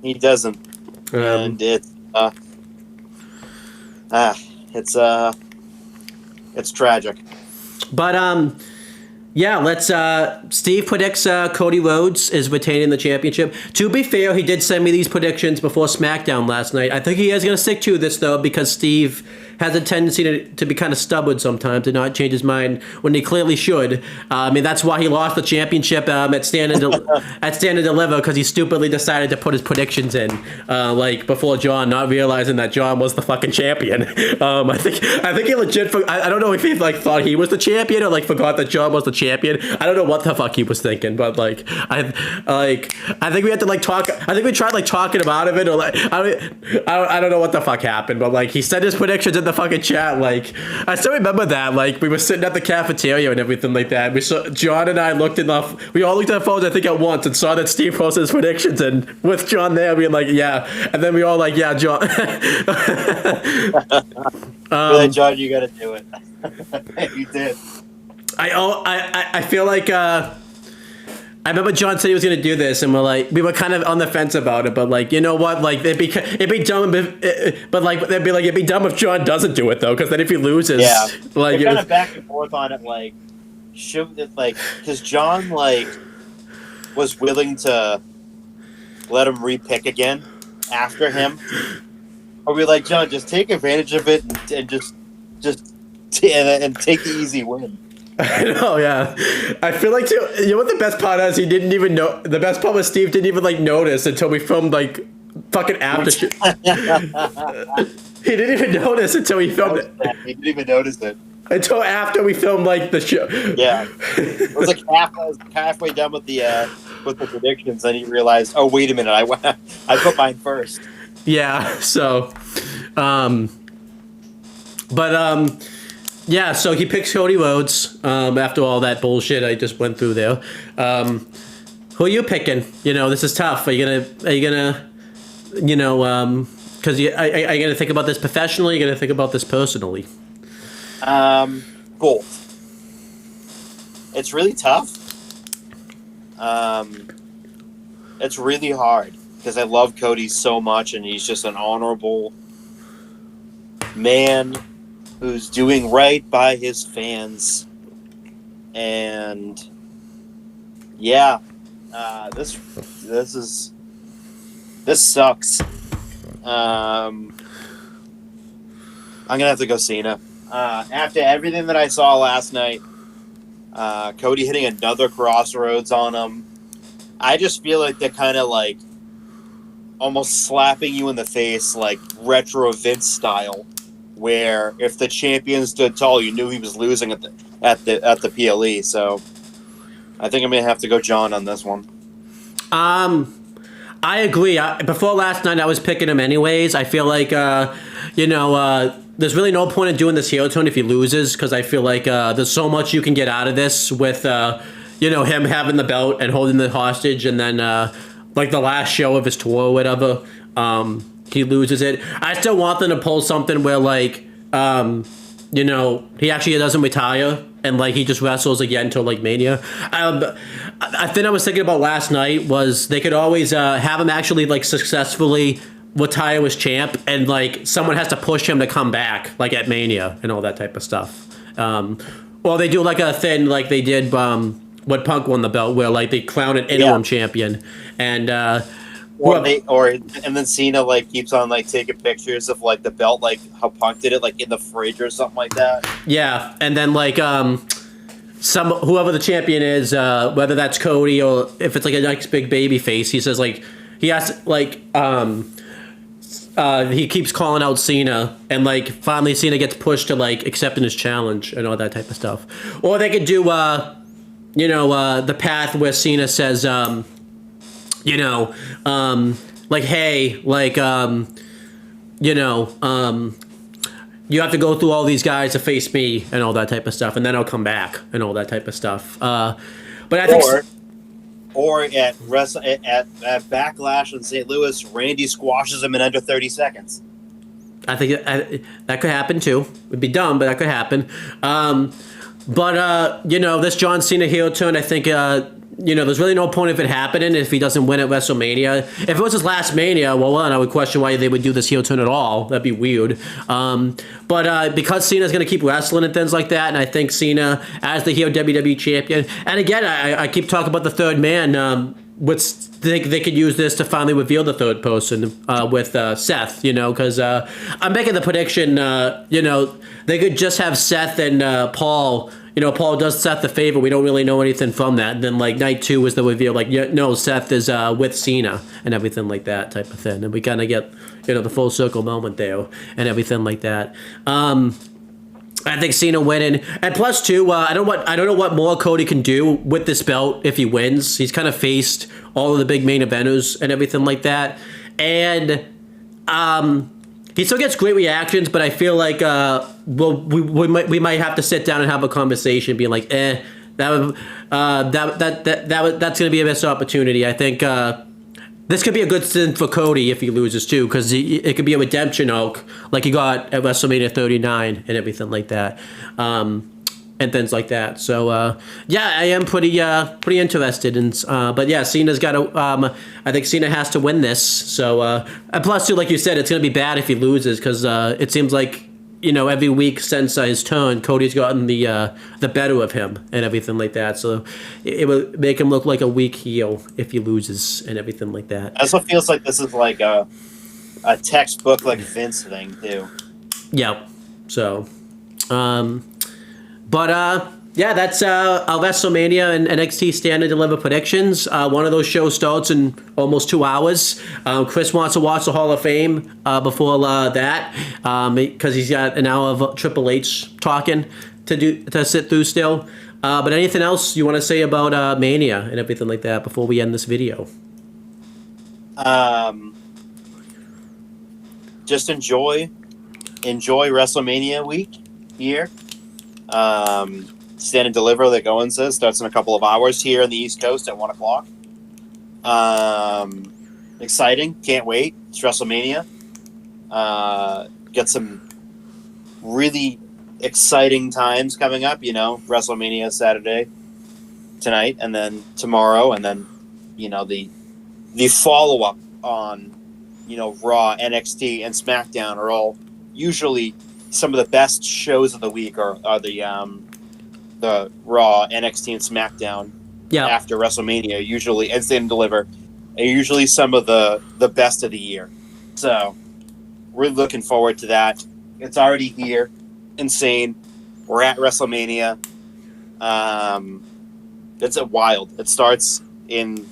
He doesn't, and it's tragic. But yeah, let's. Steve predicts Cody Rhodes is retaining the championship. To be fair, he did send me these predictions before SmackDown last night. I think he is going to stick to this though, because Steve has a tendency to be kind of stubborn sometimes, to not change his mind when he clearly should. I mean, that's why he lost the championship at Stand and Deliver, because he stupidly decided to put his predictions in like before John, not realizing that John was the fucking champion. I think he legit. I don't know if he like thought he was the champion or like forgot that John was the champion. I don't know what the fuck he was thinking, but like I think we had to like talk. I think we tried like talking him out of it, or like I don't know what the fuck happened, but like he said his predictions in the fucking chat. Like I still remember that. Like we were sitting at the cafeteria and everything like that. We saw John and I looked enough. We all looked at our phones, I think, at once, and saw that Steve posted his predictions, and with John there, we were like, yeah, and then we all like, yeah, John. Really, John, you got to do it. You did. I feel like I remember John said he was going to do this, and we were kind of on the fence about it, but like, you know what, like it'd be dumb but like they'd be like, it'd be dumb if John doesn't do it though, because then if he loses, yeah, like kind of back and forth on it, like should it, like, because John like was willing to let him repick again after him, or we like, John, just take advantage of it and just and take the easy win. I know, yeah. I feel like too. You know what the best part is? He didn't even know. The best part was Steve didn't even like notice until we filmed like fucking Aftershock. He didn't even notice until we filmed it. He didn't even notice it until after we filmed like the show. Yeah, it was like halfway done with the predictions, and he realized, oh wait a minute, I put mine first. Yeah. So, yeah, so he picks Cody Rhodes after all that bullshit I just went through there. Who are you picking? You know, this is tough. Are you gonna, you know, because are you gonna think about this professionally? Are you gonna think about this personally? Both. It's really tough. It's really hard because I love Cody so much, and he's just an honorable man who's doing right by his fans. And yeah, this sucks. I'm gonna have to go Cena. After everything that I saw last night, Cody hitting another crossroads on him, I just feel like they're kind of like almost slapping you in the face, like retro Vince style, where if the champion stood tall, you knew he was losing at the PLE. So I think I'm gonna have to go John on this one. I agree. Before last night, I was picking him anyways. I feel like, there's really no point in doing this heel turn if he loses, because I feel like there's so much you can get out of this with, him having the belt and holding the hostage, and then, like, the last show of his tour or whatever, he loses it. I still want them to pull something where, like, he actually doesn't retire, and, like, he just wrestles again until, like, Mania. I think I was thinking about last night was they could always have him actually, like, successfully retire as champ, and, like, someone has to push him to come back, like, at Mania and all that type of stuff. Or they do, like, a thing like they did when Punk won the belt, where, like, they crown an interim champion, and... and then Cena like keeps on like taking pictures of like the belt, like how Punk did it, like in the fridge or something like that. Yeah, and then like whoever the champion is, whether that's Cody or if it's like a nice big baby face, he says like he has like he keeps calling out Cena, and like finally Cena gets pushed to like accepting his challenge and all that type of stuff. Or they could do the path where Cena says like, hey, like, you have to go through all these guys to face me and all that type of stuff, and then I'll come back and all that type of stuff. But I think... Or at Backlash in St. Louis, Randy squashes him in under 30 seconds. I think that could happen, too. It'd be dumb, but that could happen. This John Cena heel turn, I think... there's really no point of it happening if he doesn't win at WrestleMania. If it was his last Mania, well, I would question why they would do this heel turn at all. That'd be weird. But because Cena's going to keep wrestling and things like that, and I think Cena as the heel WWE champion, and again, I keep talking about the third man, they could use this to finally reveal the third person with Seth, because I'm making the prediction, they could just have Seth and Paul. Paul does Seth the favor. We don't really know anything from that. And then, like, night 2 was the reveal. Like, no, Seth is with Cena and everything like that type of thing. And we kind of get, the full circle moment there and everything like that. I think Cena winning. And plus, too, I don't know what more Cody can do with this belt if he wins. He's kind of faced all of the big main eventers and everything like that. And, he still gets great reactions, but I feel like we might have to sit down and have a conversation, being like, that's going to be a missed opportunity. I think this could be a good thing for Cody if he loses too, because it could be a redemption arc like he got at WrestleMania 39 and everything like that, and things like that. So I am pretty interested in. But yeah, Cena's got to. I think Cena has to win this. So and plus too, like you said, it's gonna be bad if he loses, because it seems like every week since his turn, Cody's gotten the better of him and everything like that. So it would make him look like a weak heel if he loses and everything like that. It also feels like this is like a textbook like Vince thing too. Yeah. So. Yeah, that's our WrestleMania and NXT Stand and Deliver predictions. One of those shows starts in almost 2 hours. Chris wants to watch the Hall of Fame before that because he's got an hour of Triple H talking to sit through still. But anything else you want to say about Mania and everything like that before we end this video? Just enjoy WrestleMania week here. Stand and Deliver, like Owen says, starts in a couple of hours here on the East Coast at 1 o'clock. Exciting. Can't wait. It's WrestleMania. Got some really exciting times coming up, WrestleMania Saturday tonight, and then tomorrow, and then, the follow-up on, Raw, NXT, and SmackDown are all usually some of the best shows of the week are the Raw, NXT, and SmackDown after WrestleMania, usually, and Stand and Deliver, are usually some of the best of the year. So, we're looking forward to that. It's already here. Insane. We're at WrestleMania. It's wild. It starts in,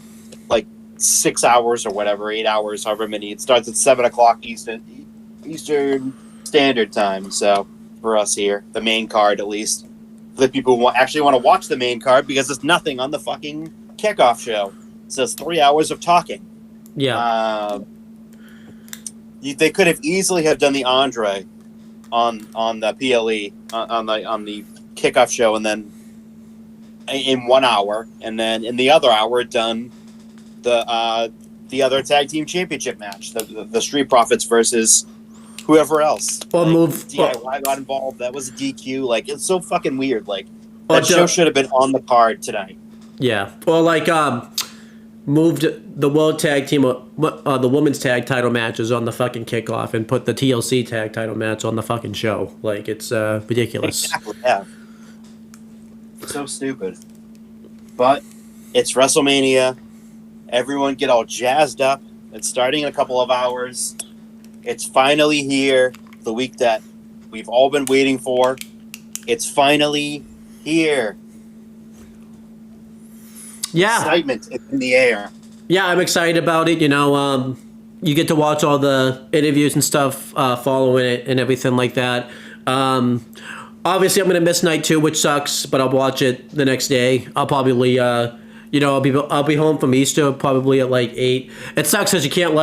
6 hours or whatever, 8 hours, however many. It starts at 7 o'clock Eastern Standard Time. So, for us here, the main card at least. The people who actually want to watch the main card because there's nothing on the fucking kickoff show. It says 3 hours of talking. Yeah. They could have easily have done the Andre on the PLE on the kickoff show, and then in 1 hour, and then in the other hour done the other tag team championship match, the Street Profits versus whoever else. Or DIY got involved. That was a DQ. It's so fucking weird. That show should have been on the card tonight. Yeah. Or moved the World Tag Team, the Women's Tag Title matches on the fucking kickoff and put the TLC Tag Title match on the fucking show. It's ridiculous. Exactly. Yeah. So stupid. But it's WrestleMania. Everyone get all jazzed up. It's starting in a couple of hours. It's finally here, the week that we've all been waiting for. It's finally here. Yeah. Excitement in the air. Yeah, I'm excited about it. You get to watch all the interviews and stuff following it and everything like that. Obviously, I'm going to miss night 2, which sucks, but I'll watch it the next day. I'll probably, I'll be home from Easter probably at 8. It sucks because you can't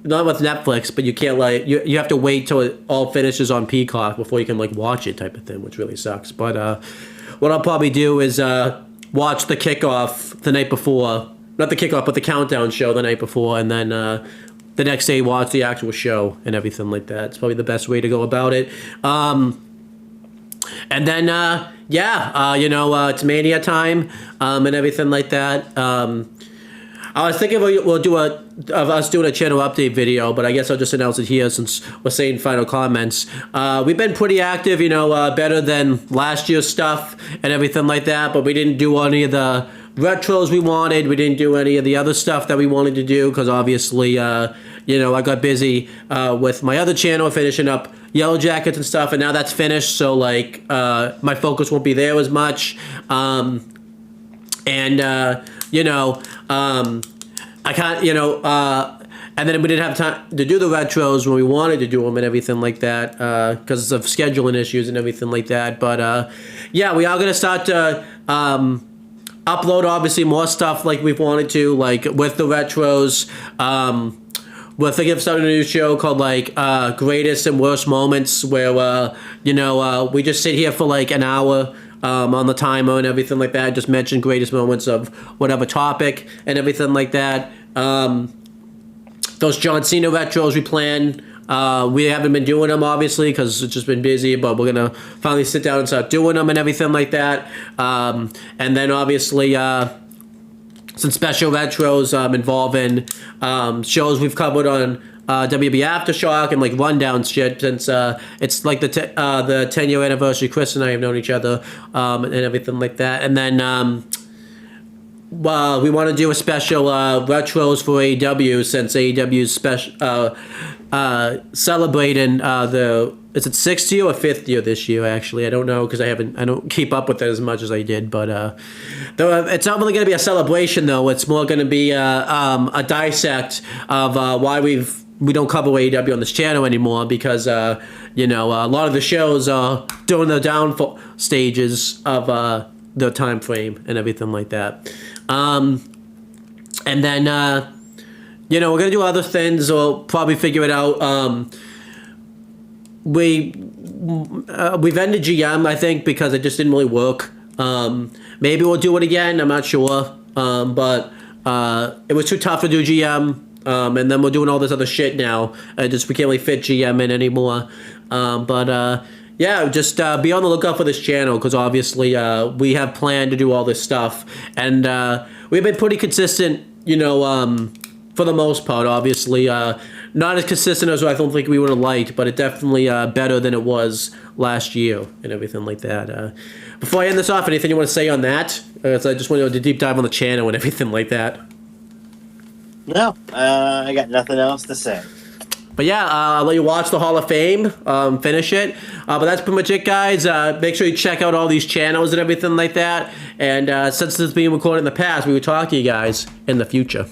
not with Netflix, but you can't you have to wait till it all finishes on Peacock before you can watch it type of thing, which really sucks. But what I'll probably do is watch the kickoff the night before, not the kickoff, but the countdown show the night before, and then the next day watch the actual show and everything like that. It's probably the best way to go about it. And then it's Mania time and everything like that. I was thinking we'll do of us doing a channel update video, but I guess I'll just announce it here since we're saying final comments. We've been pretty active, better than last year's stuff and everything like that, but we didn't do any of the retros we wanted. We didn't do any of the other stuff that we wanted to do because obviously, I got busy with my other channel finishing up Yellow Jackets and stuff, and now that's finished, so my focus won't be there as much. I can't, and then we didn't have time to do the retros when we wanted to do them and everything like that because of scheduling issues and everything like that. But we are going to start to upload obviously more stuff like we've wanted to, with the retros. We're thinking of starting a new show called Greatest and Worst Moments, where we just sit here for an hour on the timer and everything like that. Just mention greatest moments of whatever topic and everything like that. Those John Cena retros we planned. We haven't been doing them obviously because it's just been busy, but we're gonna finally sit down and start doing them and everything like that. And then obviously some special retros involving shows we've covered on WWE Aftershock and rundown shit since it's the 10-year anniversary. Chris and I have known each other and everything like that. And then we want to do a special retros for AEW since AEW is special celebrating the is it sixth year or fifth year this year? Actually, I don't know because I don't keep up with it as much as I did. But though it's not really going to be a celebration, though. It's more going to be a dissect of why we don't cover AEW on this channel anymore because you know, a lot of the shows are during the downfall stages of the time frame and everything like that. And then you know, we're gonna do other things. We'll probably figure it out. We've ended GM, I think, because it just didn't really work. Maybe we'll do it again. I'm not sure. But it was too tough to do GM. And then we're doing all this other shit now. We can't really fit GM in anymore. Yeah, just be on the lookout for this channel because obviously we have planned to do all this stuff. And we've been pretty consistent, you know, for the most part, obviously. Not as consistent as I don't think we would have liked, but it definitely better than it was last year and everything like that. Before I end this off, anything you want to say on that? I just want to do a deep dive on the channel and everything like that. No, I got nothing else to say. But yeah, I'll let you watch the Hall of Fame, finish it. But that's pretty much it, guys. Make sure you check out all these channels and everything like that. And since this is being recorded in the past, we will talk to you guys in the future.